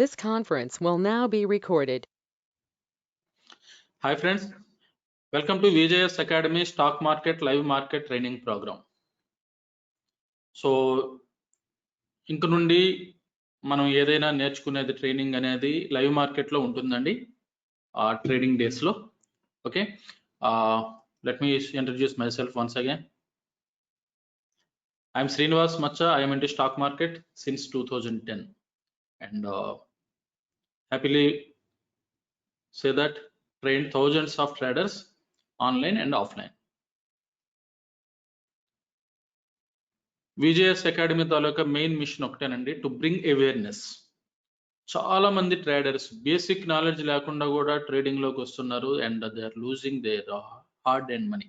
This conference will now be recorded. Hi friends, welcome to VJS Academy Stock Market Live Market Training Program. So ఇంక నుండి మనం ఏదైనా నేర్చుకునేది training అనేది live మార్కెట్లో ఉంటుందండి ఆ ట్రేడింగ్ డేస్లో. Okay, let me introduce my self once again. I'm Srinivas Macha. I am into stock market since 2010 and happily say that trained thousands of traders online and offline. VJS academy తాలూకా main mission ఒకటేనండి, to bring awareness. చాలా మంది traders basic knowledge లేకుండా కూడా trading లోకి వస్తున్నారు and they are losing their hard and money.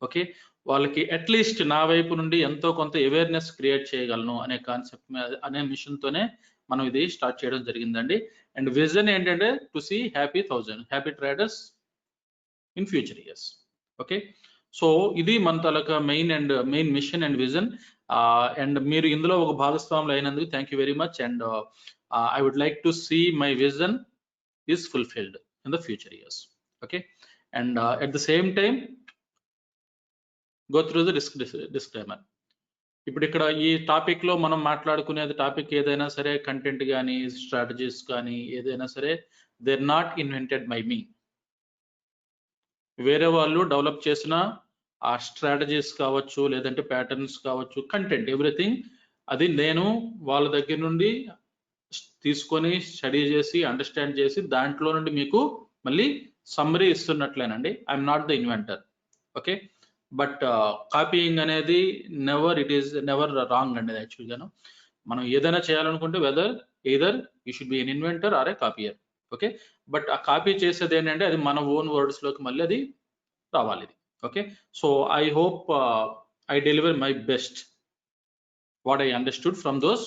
Okay, వాళ్ళకి at least నా వైపు నుండి ఎంతో కొంత అవేర్నెస్ క్రియేట్ చేయగలను అనే కాన్సెప్ట్ అనే మిషన్ తోనే మనం ఇది స్టార్ట్ చేయడం జరిగిందండి. అండ్ విజన్ ఏంటంటే to see happy traders in future years. Okay, so ఇది మన తాలూకా main mission and vision. And మీరు ఇందులో ఒక భాగస్వాములు అయినందుకు thank you very much. And I would like to see my vision is fulfilled in the future years. Okay, and at the same time go through the disclaimer. ఇప్పుడు ఇక్కడ ఈ topic లో మనం మాట్లాడుకునేది టాపిక్ ఏదైనా సరే, కంటెంట్ కానీ strategies కానీ ఏదైనా సరే, they are not invented by me. వేరే వాళ్ళు డెవలప్ చేసిన ఆ స్ట్రాటజీస్ కావచ్చు, లేదంటే ప్యాటర్న్స్ కావచ్చు, కంటెంట్ ఎవ్రీథింగ్ అది నేను వాళ్ళ దగ్గర నుండి తీసుకొని స్టడీ చేసి అండర్స్టాండ్ చేసి దాంట్లో నుండి మీకు మళ్ళీ సమ్మరీ ఇస్తున్నట్లేనండి. I'm not the inventor. Okay, but copying అనేది ఇట్ ఈస్ నెవర్ రాంగ్ అండి. యాక్చువల్గాను మనం ఏదైనా చేయాలనుకుంటే either you should be an inventor or a copier. Okay, but ఆ కాపీ చేసేది ఏంటంటే అది మన ఓన్ వర్డ్స్ లోకి మళ్ళీ అది రావాలి. Okay, so I hope I deliver my best what I understood from those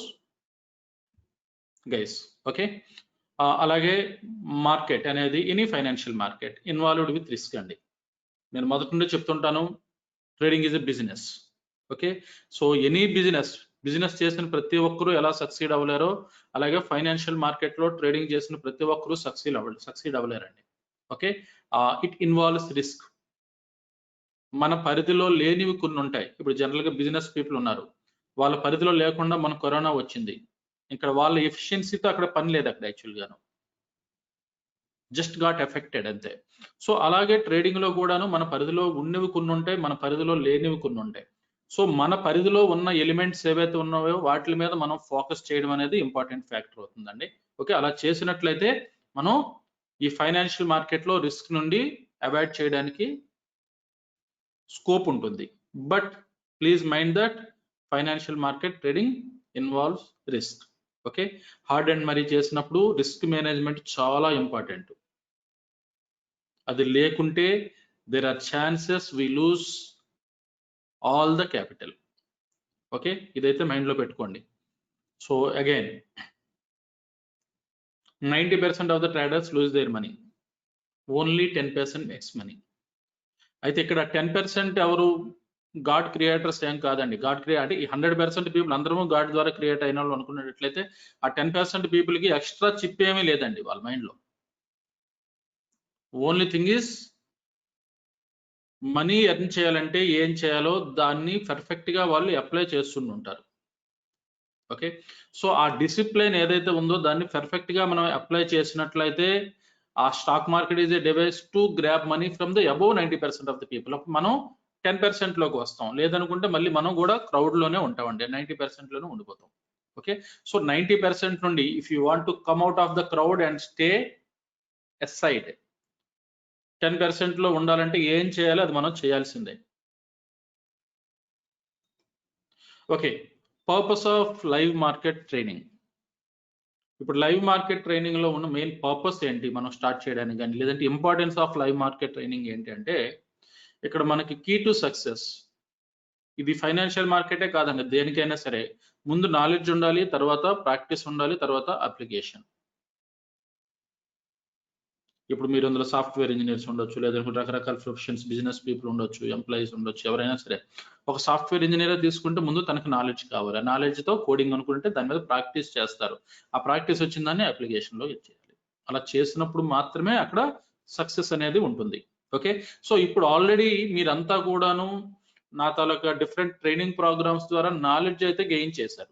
guys. Okay, అలాగే మార్కెట్ అనేది any financial market involved with risk అండి. నేను మొదటి నుండి చెప్తుంటాను, trading is a business. Okay, so any business చేసిన ప్రతి ఒక్కరూ ఎలా సక్సీడ్ అవ్వలేరో అలాగే ఫైనాన్షియల్ మార్కెట్లో ట్రేడింగ్ చేసిన ప్రతి ఒక్కరూ సక్సీడ్ అవ్వలేరండి. Okay, it involves risk. మన పరిధిలో లేనివి కొన్ని ఉంటాయి. ఇప్పుడు జనరల్గా బిజినెస్ పీపుల్ ఉన్నారు, వాళ్ళ పరిధిలో లేకుండా మన కరోనా వచ్చింది. ఇక్కడ వాళ్ళ ఎఫిషియన్సీతో అక్కడ పని లేదు, అక్కడ యాక్చువల్గాను జస్ట్ గాట్ ఎఫెక్టెడ్ అంతే. సో అలాగే ట్రేడింగ్ లో కూడాను మన పరిధిలో ఉన్నవి కొన్ని ఉంటాయి, మన పరిధిలో లేనివి కొన్ని ఉంటాయి. సో మన పరిధిలో ఉన్న ఎలిమెంట్స్ ఏవైతే ఉన్నాయో వాటి మీద మనం ఫోకస్ చేయడం అనేది ఇంపార్టెంట్ ఫ్యాక్టర్ అవుతుందండి. ఓకే, అలా చేసినట్లయితే మనం ఈ ఫైనాన్షియల్ మార్కెట్ లో రిస్క్ నుండి అవాయిడ్ చేయడానికి స్కోప్ ఉంటుంది. But please mind that financial market trading involves risk. Okay, hard and మరీ చేసినప్పుడు రిస్క్ మేనేజ్మెంట్ చాలా ఇంపార్టెంట్. అది లేకుంటే there are chances we lose all the capital. Okay, ఇదైతే మైండ్ లో పెట్టుకోండి. So again 90% of the traders lose their money, only 10% makes money. అయితే ఇక్కడ 10% ఎవరు గాడ్ క్రియేటర్స్ ఏం కాదండి. అంటే 100% పీపుల్ అందరూ గాడ్ ద్వారా క్రియేట్ అయిన వాళ్ళు అనుకున్నట్లయితే ఆ 10% పీపుల్ కి ఎక్స్ట్రా చిప్ ఏమీ లేదండి వాళ్ళ మైండ్ లో. Only thing is money earn చేయాలంటే ఏం చేయాలో దాన్ని పర్ఫెక్ట్ గా వాళ్ళు అప్లై చేస్తుంటారు. ఓకే, సో ఆ డిసిప్లిన్ ఏదైతే ఉందో దాన్ని పర్ఫెక్ట్ గా మనం అప్లై చేసినట్లయితే ఆ stock market is a device to grab money from the above 90% of the people. మనం 10% లోకి వస్తాం, లేదనుకుంటే మళ్ళీ మనం కూడా క్రౌడ్ లోనే ఉంటామండి, 90% లోనే ఉండిపోతాం. ఓకే, సో 90% నుండి if you want to come out of the crowd and stay aside 10% లో ఉండాలంటే ఏం చేయాలో అది మనం చేయాల్సిందే. Okay, purpose of live market training. ఇప్పుడు లైవ్ మార్కెట్ ట్రైనింగ్ లో ఉన్న మెయిన్ పర్పస్ ఏంటి మనం స్టార్ట్ చేయడానికి కానీ, లేదంటే importance of live market training ఏంటి అంటే, ఇక్కడ మనకి కీ టు సక్సెస్. ఇది ఫైనాన్షియల్ మార్కెటే కాదండి, దేనికైనా సరే ముందు నాలెడ్జ్ ఉండాలి, తర్వాత ప్రాక్టీస్ ఉండాలి, తర్వాత అప్లికేషన్. ఇప్పుడు మీరు అందులో సాఫ్ట్వేర్ ఇంజనీర్స్ ఉండొచ్చు, లేదంటే రకరకాల ప్రొఫెషన్స్, బిజినెస్ పీపుల్ ఉండొచ్చు, ఎంప్లాయీస్ ఉండొచ్చు, ఎవరైనా సరే. ఒక సాఫ్ట్వేర్ ఇంజనీర్ తీసుకుంటే ముందు తనకు నాలెడ్జ్ కావాలి. ఆ నాలెడ్జ్తో కోడింగ్ అనుకుంటే దాని మీద ప్రాక్టీస్ చేస్తారు. ఆ ప్రాక్టీస్ వచ్చిన దాన్ని అప్లికేషన్లో ఇచ్చేయాలి. అలా చేసినప్పుడు మాత్రమే అక్కడ సక్సెస్ అనేది ఉంటుంది. ఓకే, సో ఇప్పుడు ఆల్రెడీ మీరంతా కూడాను నా తాలూకా డిఫరెంట్ ట్రైనింగ్ ప్రోగ్రామ్స్ ద్వారా నాలెడ్జ్ అయితే గెయిన్ చేశారు.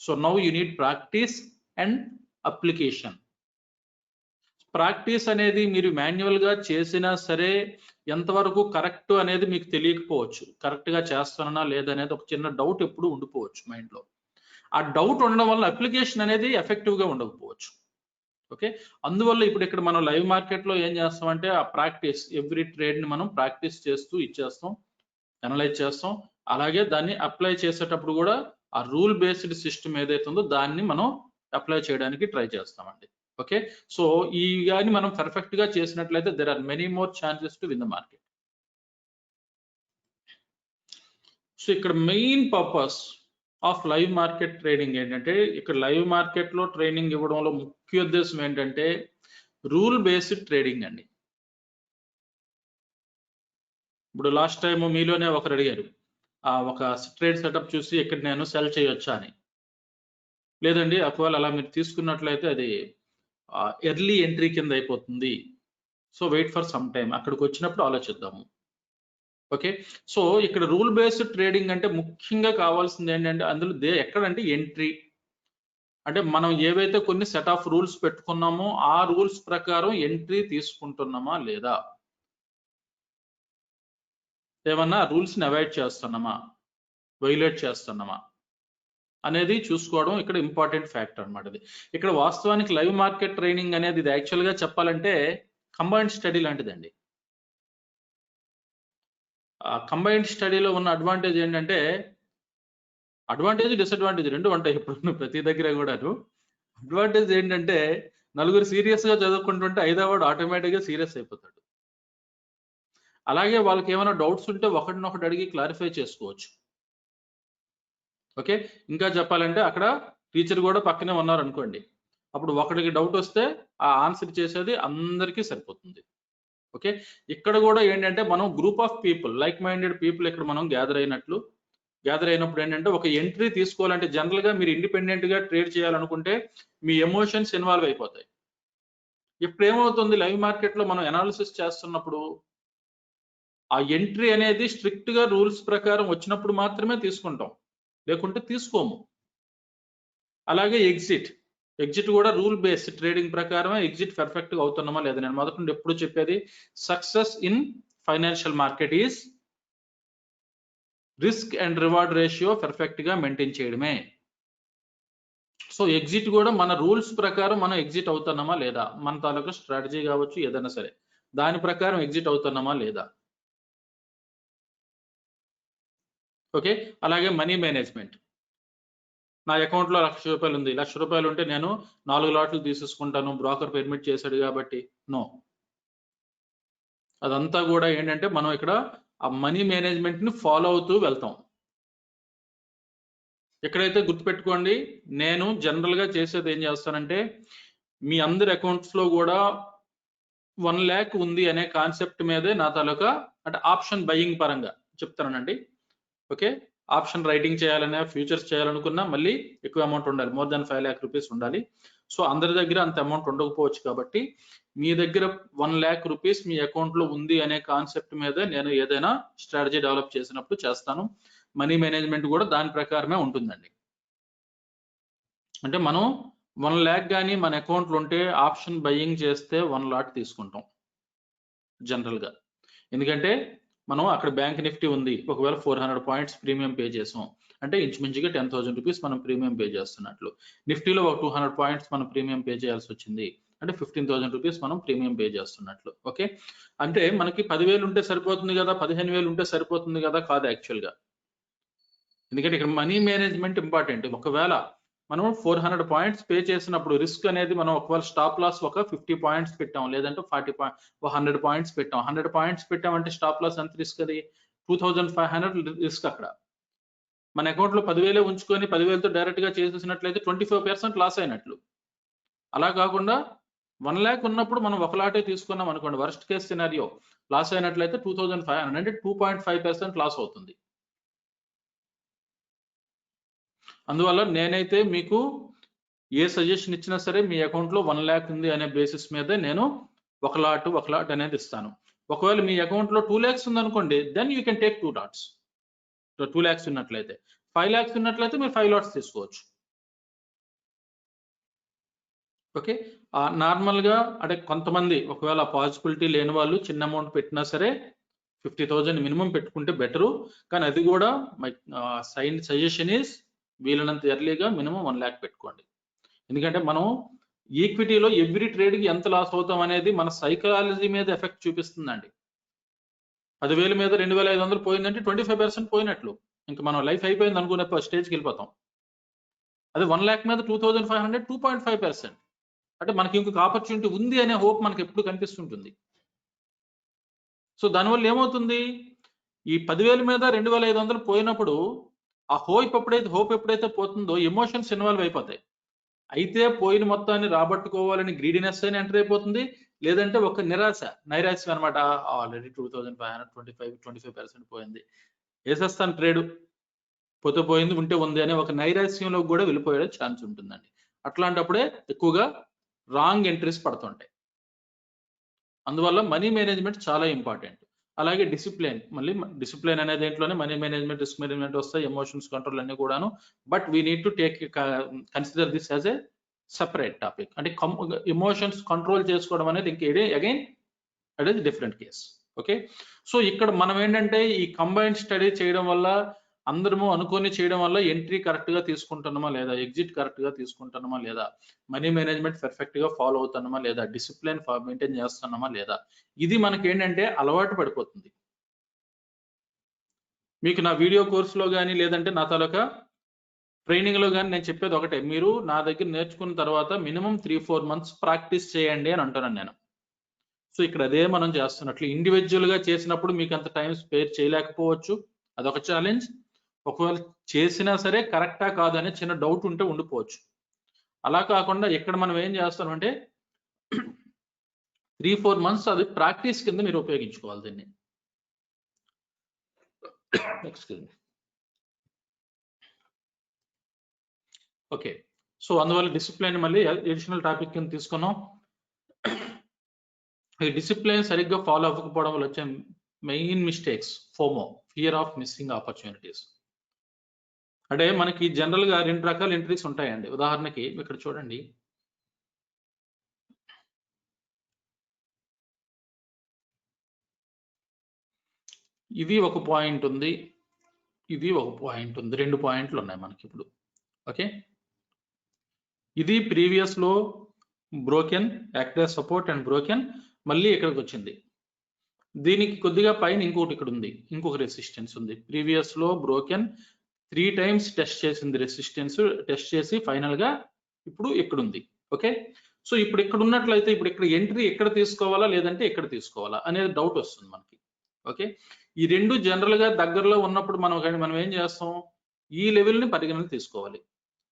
So now you need practice and application. Practice అనేది మీరు మాన్యువల్ గా చేసినా సరే ఎంతవరకు కరెక్ట్ అనేది మీకు తెలియకపోవచ్చు. కరెక్ట్ గా చేస్తానన్నా లేదనేది ఒక చిన్న డౌట్ ఎప్పుడు ఉండిపోవచ్చు మైండ్ లో. ఆ డౌట్ ఉండడం వల్ల అప్లికేషన్ అనేది ఎఫెక్టివ్ గా ఉండకపోవచ్చు. ఓకే, అందువల్ల ఇప్పుడు ఇక్కడ మనం లైవ్ మార్కెట్ లో ఏం చేస్తామంటే ఆ ప్రాక్టీస్, ఎవ్రీ ట్రేడ్ ని మనం ప్రాక్టీస్ చేస్తూ ఇచ్చేస్తాం, అనలైజ్ చేస్తాం. అలాగే దాన్ని అప్లై చేసేటప్పుడు కూడా ఆ రూల్ బేస్డ్ సిస్టమ్ ఏదైతే ఉందో దాన్ని మనం అప్లై చేయడానికి ట్రై చేస్తామండి. ఓకే, సో ఈ కానీ మనం పర్ఫెక్ట్ గా చేసినట్లయితే there are many more chances to win the market. So ఇక్కడ main purpose of live market trading ఏంటంటే, ఇక్కడ లైవ్ మార్కెట్ లో ట్రైనింగ్ ఇవ్వడంలో ముఖ్య ఉద్దేశం ఏంటంటే రూల్ బేస్డ్ ట్రేడింగ్ అండి. ఇప్పుడు లాస్ట్ టైం మీలోనే ఒకరు అడిగారు, ఒక ట్రేడ్ సెటప్ చూసి ఇక్కడ నేను సెల్ చేయొచ్చా అని. లేదండి, ఒకవేళ అలా మీరు తీసుకున్నట్లయితే అది ఎర్లీ ఎంట్రీ కింద అయిపోతుంది. So wait for some time, అక్కడికి వచ్చినప్పుడు ఆలోచిద్దాము. ఓకే, సో ఇక్కడ రూల్ బేస్డ్ ట్రేడింగ్ అంటే ముఖ్యంగా కావాల్సింది ఏంటంటే అందులో ఎక్కడంటే ఎంట్రీ. అంటే మనం ఏవైతే కొన్ని సెట్ ఆఫ్ రూల్స్ పెట్టుకున్నామో ఆ రూల్స్ ప్రకారం ఎంట్రీ తీసుకుంటున్నామా లేదా, ఏమన్నా రూల్స్ ని అవాయిడ్ చేస్తున్నామా, వైలేట్ చేస్తున్నామా అనేది చూసుకోవడం ఇక్కడ ఇంపార్టెంట్ ఫ్యాక్టర్ అన్నమాట. ఇది ఇక్కడ వాస్తవానికి లైవ్ మార్కెట్ ట్రైనింగ్ అనేది ఇది యాక్చువల్ గా చెప్పాలంటే కంబైన్డ్ స్టడీ లాంటిదండి. కంబైన్డ్ స్టడీలో ఉన్న అడ్వాంటేజ్ ఏంటంటే, అడ్వాంటేజ్ డిసడ్వాంటేజ్ రెండు ఉంటాయి ఇప్పుడు ప్రతి దగ్గర కూడాను. అడ్వాంటేజ్ ఏంటంటే నలుగురు సీరియస్ గా చదువుకుంటుంటే ఐదవాడు ఆటోమేటిక్ గా సీరియస్ అయిపోతాడు. అలాగే వాళ్ళకి ఏమైనా డౌట్స్ ఉంటే ఒకటినొకటి అడిగి క్లారిఫై చేసుకోవచ్చు. ఓకే, ఇంకా చెప్పాలంటే అక్కడ టీచర్ కూడా పక్కనే ఉన్నారు అనుకోండి, అప్పుడు ఒకటికి డౌట్ వస్తే ఆ ఆన్సర్ చేసేది అందరికీ సరిపోతుంది. ఓకే, ఇక్కడ కూడా ఏంటంటే మనం group of people, like minded people ఇక్కడ మనం గ్యాదర్ అయినప్పుడు ఏంటంటే ఒక ఎంట్రీ తీసుకోవాలంటే జనరల్ గా మీరు ఇండిపెండెంట్ గా ట్రేడ్ చేయాలనుకుంటే మీ ఎమోషన్స్ ఇన్వాల్వ్ అయిపోతాయి. ఇప్పుడు ఏమవుతుంది, లైవ్ మార్కెట్ లో మనం అనాలిసిస్ చేస్తున్నప్పుడు ఆ ఎంట్రీ అనేది స్ట్రిక్ట్ గా రూల్స్ ప్రకారం వచ్చినప్పుడు మాత్రమే తీసుకుంటాం, లేకుంటే తీసుకోము. అలాగే ఎగ్జిట్ కూడా రూల్ బేస్డ్ ట్రేడింగ్ ప్రకారమే ఎగ్జిట్ పర్ఫెక్ట్ గా అవుతున్నామా లేదా. నేను మొదటి నుండి ఎప్పుడు చెప్పేది success in financial market is risk and reward ratio perfect గా మెయింటైన్ చేయడమే. సో ఎగ్జిట్ కూడా మన రూల్స్ ప్రకారం మనం ఎగ్జిట్ అవుతున్నామా లేదా, మన తాలూకా స్ట్రాటజీ కావచ్చు ఏదైనా సరే దాని ప్రకారం ఎగ్జిట్ అవుతున్నామా లేదా. ఓకే, అలాగే మనీ మేనేజ్మెంట్. నా అకౌంట్ లో 1,00,000 రూపాయలు ఉంది, 1,00,000 రూపాయలు ఉంటే నేను 4 లాట్లు తీసేసుకుంటాను, బ్రోకర్ పెర్మిట్ చేశాడు కాబట్టి నో. అదంతా కూడా ఏంటంటే మనం ఇక్కడ ఆ మనీ మేనేజ్మెంట్ ని ఫాలో అవుతూ వెళ్తాం. ఎక్కడైతే గుర్తుపెట్టుకోండి, నేను జనరల్ గా చేసేది ఏం చేస్తానంటే మీ అందరి అకౌంట్స్ లో కూడా 1 lakh ఉంది అనే కాన్సెప్ట్ మీదే నా తాలూకా అంటే ఆప్షన్ బయింగ్ పరంగా చెప్తానండి. ఓకే, ఆప్షన్ రైటింగ్ చేయాలన్నా ఫ్యూచర్స్ చేయాలనుకున్నా మళ్ళీ ఎక్కువ అమౌంట్ ఉండాలి, మోర్ దాన్ 5 lakh రూపీస్ ఉండాలి. సో అందరి దగ్గర అంత అమౌంట్ ఉండకపోవచ్చు కాబట్టి మీ దగ్గర 1 lakh రూపీస్ మీ అకౌంట్ లో ఉంది అనే కాన్సెప్ట్ మీద నేను ఏదైనా స్ట్రాటజీ డెవలప్ చేసినప్పుడు చేస్తాను. మనీ మేనేజ్మెంట్ కూడా దాని ప్రకారమే ఉంటుందండి. అంటే మనం 1 lakh కానీ మన అకౌంట్లో ఉంటే ఆప్షన్ బయింగ్ చేస్తే 1 lot తీసుకుంటాం జనరల్ గా. ఎందుకంటే మనం అక్కడ బ్యాంక్ నిఫ్టీ ఉంది, ఒకవేళ 400 పాయింట్స్ ప్రీమియం పే చేసాం అంటే ఇంచుమించుగా 10,000 రూపీస్ మనం ప్రీమియం పే చేస్తున్నట్లు. నిఫ్టీలో ఒక 200 పాయింట్స్ మనం ప్రీమియం పే చేయాల్సి వచ్చింది అంటే 15,000 రూపీస్ మనం ప్రీమియం పే చేస్తున్నట్లు. ఓకే, అంటే మనకి 10,000 ఉంటే సరిపోతుంది కదా, 15,000 ఉంటే సరిపోతుంది కదా, కాదు యాక్చువల్ గా. ఎందుకంటే ఇక్కడ మనీ మేనేజ్మెంట్ ఇంపార్టెంట్. ఒకవేళ మనం 400 పాయింట్స్ పే చేసినప్పుడు రిస్క్ అనేది మనం ఒకవేళ స్టాప్ లాస్ ఒక 50 పాయింట్స్ పెట్టాం, లేదంటే 100 పాయింట్స్ పెట్టాం. 100 పాయింట్స్ పెట్టామంటే స్టాప్ లాస్ ఎంత రిస్క్, అది 2,500 రిస్క్. అక్కడ మన అకౌంట్ లో 10,000 ఉంచుకొని 10,000తో డైరెక్ట్ గా చేసేసినట్లయితే 25% లాస్ అయినట్లు. అలా కాకుండా 1 lakh ఉన్నప్పుడు మనం ఒక లాటే తీసుకున్నాం అనుకోండి, వర్స్ట్ కేస్ సినారియో లాస్ అయినట్లయితే 2500 అంటే 2.5% లాస్ అవుతుంది. అందువల్ల నేనైతే మీకు ఏ సజెషన్ ఇచ్చినా సరే మీ అకౌంట్లో 1 lakh ఉంది అనే బేసిస్ మీదే నేను ఒక లాట్ అనేది ఇస్తాను. ఒకవేళ మీ అకౌంట్లో 2 lakhs ఉందనుకోండి, then you can take 2 lots. 2 lakhs ఉన్నట్లయితే, 5 lakhs ఉన్నట్లయితే మీరు 5 lots తీసుకోవచ్చు. ఓకే, నార్మల్గా అంటే కొంతమంది ఒకవేళ పాసిబిలిటీ లేని వాళ్ళు చిన్న అమౌంట్ పెట్టినా సరే 50,000 మినిమం పెట్టుకుంటే బెటరు. కానీ అది కూడా మై సజెషన్ ఈస్ వీలైనంత ఎర్లీగా మినిమం 1 lakh పెట్టుకోండి. ఎందుకంటే మనం ఈక్విటీలో ఎవ్రీ ట్రేడ్కి ఎంత లాస్ అవుతాం అనేది మన సైకాలజీ మీద ఎఫెక్ట్ చూపిస్తుందండి. 10,000 మీద 2,500 పోయిందంటే 25% పోయినట్లు, ఇంకా మనం లైఫ్ అయిపోయింది అనుకునే స్టేజ్కి వెళ్ళిపోతాం. అదే 1 lakh మీద 2,500 2.5%, అంటే మనకి ఇంకొక ఆపర్చునిటీ ఉంది అనే హోప్ మనకి ఎప్పుడు కనిపిస్తుంటుంది. సో దానివల్ల ఏమవుతుంది, ఈ 10,000 మీద 2,500 పోయినప్పుడు ఆ హోప్ ఎప్పుడైతే పోతుందో ఎమోషన్స్ ఇన్వాల్వ్ అయిపోతాయి. అయితే పోయిన మొత్తాన్ని రాబట్టుకోవాలని గ్రీడినెస్ అని ఎంటర్ అయిపోతుంది, లేదంటే ఒక నైరాశ్యం అనమాట. ఆల్రెడీ 2,500 25% పోయింది, వేసేస్తాను ట్రేడ్, పోతే పోయింది ఉంటే ఉంది అనే ఒక నైరాశ్యంలో కూడా వెళ్ళిపోయే ఛాన్స్ ఉంటుందండి. అట్లాంటప్పుడే ఎక్కువగా రాంగ్ ఎంట్రీస్ పడుతుంటాయి. అందువల్ల మనీ మేనేజ్మెంట్ చాలా ఇంపార్టెంట్. అలాగే డిసిప్లిన్, మళ్ళీ డిసిప్లిన్ అనే దేంట్లోనే మనీ మేనేజ్మెంట్, రిస్క్ మేనేజ్మెంట్ వస్తాయి, ఎమోషన్స్ కంట్రోల్ అన్ని కూడాను. But we need to consider this as a separate topic. అంటే ఎమోషన్స్ కంట్రోల్ చేసుకోవడం అనేది again that is different case. Okay, so ఇక్కడ మనం ఏంటంటే ఈ కంబైన్డ్ స్టడీ చేయడం వల్ల, అందరము అనుకొని చేయడం వల్ల ఎంట్రీ కరెక్ట్ గా తీసుకుంటున్నామా లేదా, ఎగ్జిట్ కరెక్ట్ గా తీసుకుంటున్నామా లేదా, మనీ మేనేజ్మెంట్ పర్ఫెక్ట్ గా ఫాలో అవుతున్నామా లేదా, డిసిప్లిన్ మెయింటైన్ చేస్తున్నామా లేదా, ఇది మనకి ఏంటంటే అలవాటు పడిపోతుంది. మీకు నా వీడియో కోర్సులో కానీ లేదంటే నా తాలూకా ట్రైనింగ్ లో కానీ నేను చెప్పేది ఒకటే, మీరు నా దగ్గర నేర్చుకున్న తర్వాత మినిమం 3-4 months ప్రాక్టీస్ చేయండి అని అంటున్నాను నేను. సో ఇక్కడ అదే మనం చేస్తున్నట్లు ఇండివిజువల్ గా చేసినప్పుడు మీకు అంత టైం స్పేర్ చేయలేకపోవచ్చు, అదొక ఛాలెంజ్. ఒకవేళ చేసినా సరే కరెక్టా కాదనే చిన్న డౌట్ ఉంటే ఉండిపోవచ్చు. అలా కాకుండా ఇక్కడ మనం ఏం చేస్తామంటే 3-4 months అది ప్రాక్టీస్ కింద మీరు ఉపయోగించుకోవాలి దీన్ని. ఓకే, సో అందువల్ల డిసిప్లిన్ మళ్ళీ అడిషనల్ టాపిక్ కింద తీసుకున్నాం. ఈ డిసిప్లిన్ సరిగ్గా ఫాలో అవ్వకపోవడం వల్ల వచ్చే main mistakes FOMO, fear of missing opportunities. అంటే మనకి జనరల్ గా 2 రకాల ఎంట్రీస్ ఉంటాయండి. ఉదాహరణకి ఇక్కడ చూడండి, ఇది ఒక పాయింట్ ఉంది, ఇది ఒక పాయింట్ ఉంది, 2 పాయింట్లు ఉన్నాయి మనకి ఇప్పుడు. ఓకే, ఇది ప్రీవియస్ లో broken, act support and broken, మళ్ళీ ఇక్కడికి వచ్చింది. దీనికి కొద్దిగా పైన ఇంకోటి ఇక్కడ ఉంది, ఇంకొక రెసిస్టెన్స్ ఉంది. ప్రీవియస్ లో బ్రోకెన్ 3 times టెస్ట్ చేసింది, రెసిస్టెన్స్ టెస్ట్ చేసి ఫైనల్ గా ఇప్పుడు ఇక్కడ ఉంది. ఓకే, సో ఇప్పుడు ఇక్కడ ఉన్నట్లయితే ఇప్పుడు ఇక్కడ ఎంట్రీ ఎక్కడ తీసుకోవాలా లేదంటే ఎక్కడ తీసుకోవాలా అనేది డౌట్ వస్తుంది మనకి. ఓకే, ఈ రెండు జనరల్ గా దగ్గరలో ఉన్నప్పుడు మనం ఏం చేస్తాం, ఈ లెవెల్ ని పరిగణన తీసుకోవాలి.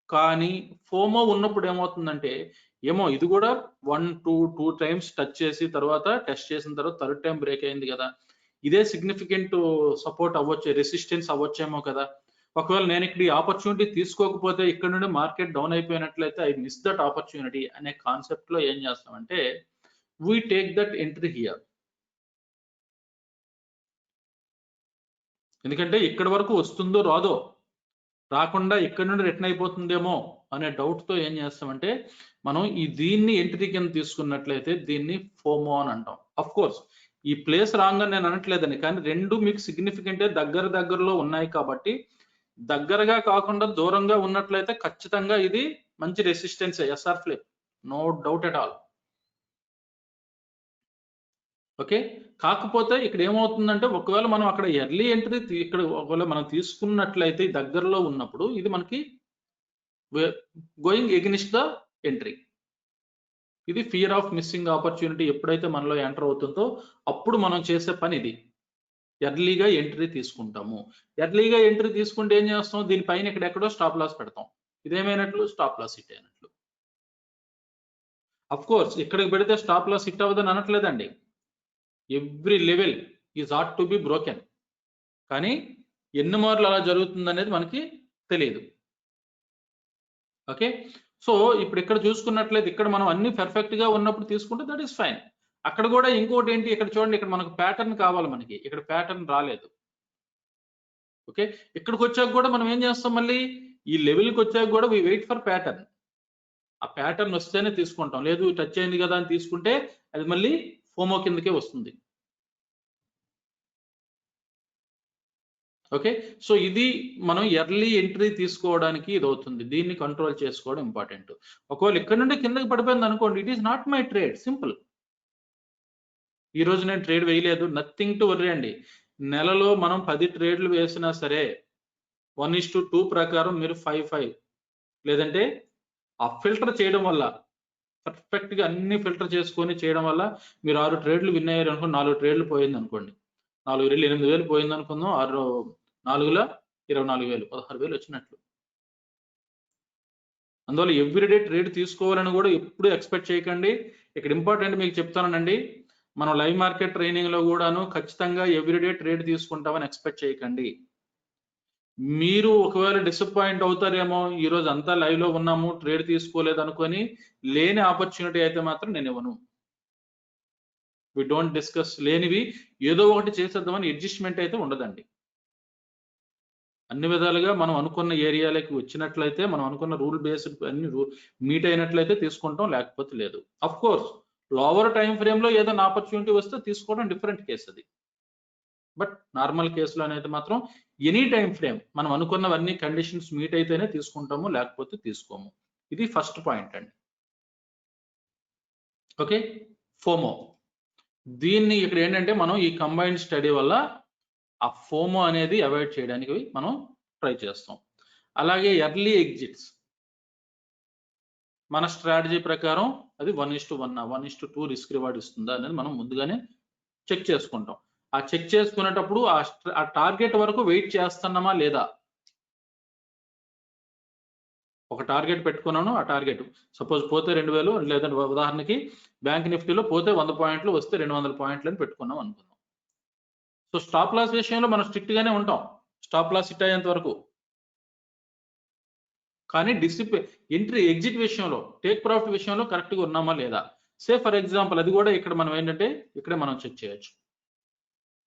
కానీ ఫోమో ఉన్నప్పుడు ఏమవుతుందంటే, ఏమో ఇది కూడా 1-2 times టచ్ చేసి తర్వాత టెస్ట్ చేసిన తర్వాత 3rd time బ్రేక్ అయింది కదా, ఇదే సిగ్నిఫికెంట్ సపోర్ట్ అవ్వచ్చు, రెసిస్టెన్స్ అవ్వచ్చేమో కదా, ఒకవేళ నేను ఇక్కడ ఈ ఆపర్చునిటీ తీసుకోకపోతే ఇక్కడ నుండి మార్కెట్ డౌన్ అయిపోయినట్లయితే ఐ మిస్ దట్ ఆపర్చునిటీ అనే కాన్సెప్ట్ లో ఏం చేస్తామంటే we take that entry here. ఎందుకంటే ఇక్కడ వరకు వస్తుందో రాదో, రాకుండా ఇక్కడ నుండి రిటర్న్ అయిపోతుందేమో అనే డౌట్ తో ఏం చేస్తామంటే మనం దీన్ని ఎంట్రీ కింద తీసుకున్నట్లయితే దీన్ని ఫోమో అని అంటాం. అఫ్ కోర్స్ ఈ ప్లేస్ రాంగ్ అని నేను అనట్లేదని, కానీ రెండు మీకు సిగ్నిఫికెంట్ దగ్గరలో ఉన్నాయి కాబట్టి, దగ్గరగా కాకుండా దూరంగా ఉన్నట్లయితే ఖచ్చితంగా ఇది మంచి resistance SR flip, no doubt at all. Okay, కాకపోతే ఇక్కడ ఏమవుతుందంటే ఒకవేళ మనం అక్కడ ఎర్లీ ఎంట్రీ ఇక్కడ ఒకవేళ మనం తీసుకున్నట్లయితే దగ్గరలో ఉన్నప్పుడు ఇది మనకి గోయింగ్ ఎగనిస్ట్ ద ఎంట్రీ. ఇది ఫియర్ ఆఫ్ మిస్సింగ్ ఆపర్చునిటీ ఎప్పుడైతే మనలో ఎంటర్ అవుతుందో అప్పుడు మనం చేసే పని ఇది, ఎర్లీగా ఎంట్రీ తీసుకుంటాము. ఎర్లీగా ఎంట్రీ తీసుకుంటే ఏం చేస్తాం, దీనిపైన ఇక్కడ ఎక్కడో స్టాప్ లాస్ పెడతాం, ఇదేమైనట్లు స్టాప్ లాస్ హిట్ అయినట్లు. అఫ్ కోర్స్ ఇక్కడికి పెడితే స్టాప్ లాస్ హిట్ అవ్వదని అనట్లేదండి. Every level is ought to be broken. కానీ ఎన్ని మార్లు అలా జరుగుతుంది అనేది మనకి తెలియదు. ఓకే, సో ఇప్పుడు ఇక్కడ చూసుకున్నట్లయితే ఇక్కడ మనం అన్ని పర్ఫెక్ట్ గా ఉన్నప్పుడు తీసుకుంటే దట్ ఈస్ ఫైన్. అక్కడ కూడా ఇంకోటి ఏంటి, ఇక్కడ చూడండి, ఇక్కడ మనకు ప్యాటర్న్ కావాలి, మనకి ఇక్కడ ప్యాటర్న్ రాలేదు. ఓకే, ఇక్కడికి వచ్చాక కూడా మనం ఏం చేస్తాం, మళ్ళీ ఈ లెవెల్కి వచ్చాక కూడా వి వెయిట్ ఫర్ ప్యాటర్న్. ఆ ప్యాటర్న్ వస్తేనే తీసుకుంటాం, లేదు టచ్ అయింది కదా అని తీసుకుంటే అది మళ్ళీ ఫోమో కిందకే వస్తుంది. ఓకే, సో ఇది మనం ఎర్లీ ఎంట్రీ తీసుకోవడానికి ఇది అవుతుంది. దీన్ని కంట్రోల్ చేసుకోవడం ఇంపార్టెంట్. ఒకవేళ ఇక్కడ నుండి కిందకి పడిపోయింది అనుకోండి, it is not my trade, simple. ఈ రోజు నేను ట్రేడ్ వేయలేదు, నథింగ్ టు వర్రీ అండి. నెలలో మనం 10 ట్రేడ్లు వేసినా సరే 1:2 ప్రకారం మీరు 5 లేదంటే ఆ ఫిల్టర్ చేయడం వల్ల, పర్ఫెక్ట్ గా అన్ని ఫిల్టర్ చేసుకొని చేయడం వల్ల మీరు 6 ట్రేడ్లు విన్ అయ్యారు అనుకోండి, 4 ట్రేడ్లు పోయింది అనుకోండి, 4 రెళ్ళు 8,000 పోయింది అనుకుందాం, 6 4ల 24,000 16,000 వచ్చినట్లు. అందువల్ల ఎవ్రీడే ట్రేడ్ తీసుకోవాలని కూడా ఎప్పుడు ఎక్స్పెక్ట్ చేయకండి. ఇక్కడ ఇంపార్టెంట్ మీకు చెప్తానండి, మనం లైవ్ మార్కెట్ ట్రైనింగ్ లో కూడాను ఖచ్చితంగా ఎవ్రీడే ట్రేడ్ తీసుకుంటామని ఎక్స్పెక్ట్ చేయకండి. మీరు ఒకవేళ డిసప్పాయింట్ అవుతారేమో, ఈ రోజు అంతా లైవ్ లో ఉన్నాము ట్రేడ్ తీసుకోలేదు అనుకొని లేని ఆపర్చునిటీ అయితే మాత్రం నేను ఇవ్వను. వి డోంట్ డిస్కస్ లేనివి ఏదో ఒకటి చేసేద్దామని అడ్జస్ట్మెంట్ అయితే ఉండదండి. అన్ని విధాలుగా మనం అనుకున్న ఏరియాలకి వచ్చినట్లయితే, మనం అనుకున్న రూల్ బేస్డ్ అన్ని మీట్ అయినట్లయితే తీసుకుంటాం, లేకపోతే లేదు. Of course lower time frame లో ఏదైనా ఆపర్చునిటీ వస్తే తీసుకోవడం డిఫరెంట్ కేసు అది. బట్ నార్మల్ కేసులో అనేది మాత్రం ఎనీ టైం ఫ్రేమ్ మనం అనుకున్నవన్నీ కండిషన్స్ మీట్ అయితేనే తీసుకుంటాము, లేకపోతే తీసుకోము. ఇది ఫస్ట్ పాయింట్ అండి. Okay, FOMO. దీన్ని ఇక్కడ ఏంటంటే మనం ఈ కంబైన్డ్ స్టడీ వల్ల ఆ ఫోమో అనేది అవాయిడ్ చేయడానికి మనం ట్రై చేస్తాం. అలాగే ఎర్లీ ఎగ్జిట్స్ మన స్ట్రాటజీ ప్రకారం అది 1:1 1:2 రిస్క్ రివార్డ్ ఇస్తుందా అనేది మనం ముందుగానే చెక్ చేసుకుంటాం. ఆ చెక్ చేసుకునేటప్పుడు ఆ టార్గెట్ వరకు వెయిట్ చేస్తున్నామా లేదా. ఒక టార్గెట్ పెట్టుకున్నాను, ఆ టార్గెట్ సపోజ్ పోతే 2,000, లేదంటే ఉదాహరణకి బ్యాంక్ నిఫ్టీలో పోతే 100 పాయింట్లు వస్తే 200 పాయింట్లు అని పెట్టుకున్నాం అనుకుందాం. సో స్టాప్ లాస్ విషయంలో మనం స్ట్రిక్ట్ గానే ఉంటాం, స్టాప్ లాస్ హిట్ అయ్యేంత వరకు. కానీ ఎంట్రీ ఎగ్జిట్ విషయంలో, టేక్ ప్రాఫిట్ విషయంలో కరెక్ట్ గా ఉన్నామా లేదా. సే ఫర్ ఎగ్జాంపుల్ అది కూడా ఇక్కడ మనం ఏంటంటే ఇక్కడే మనం చెక్ చేయొచ్చు.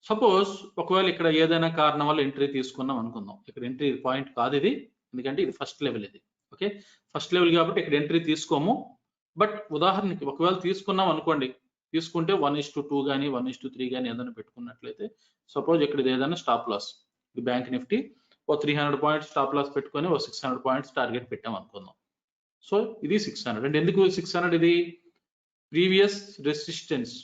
సపోజ్ ఒకవేళ ఇక్కడ ఏదైనా కారణం వల్ల ఎంట్రీ తీసుకున్నాం అనుకుందాం, ఇక్కడ ఎంట్రీ పాయింట్ కాదు ఇది, ఎందుకంటే ఇది ఫస్ట్ లెవెల్, ఇది ఓకే ఫస్ట్ లెవెల్ కాబట్టి ఇక్కడ ఎంట్రీ తీసుకోము. బట్ ఉదాహరణకి ఒకవేళ తీసుకున్నాం అనుకోండి, తీసుకుంటే 1:2 కానీ 1:3 కానీ ఏదైనా పెట్టుకున్నట్లయితే, సపోజ్ ఇక్కడ ఇది ఏదైనా స్టాప్ లాస్, ఇది బ్యాంక్ నిఫ్టీ ఓ 300 పాయింట్స్ స్టాప్ లాస్ పెట్టుకొని ఓ 600 పాయింట్స్ టార్గెట్ పెట్టాం అనుకుందాం. సో ఇది 600. అంటే ఎందుకు 600? ఇది ప్రీవియస్ రెసిస్టెన్స్,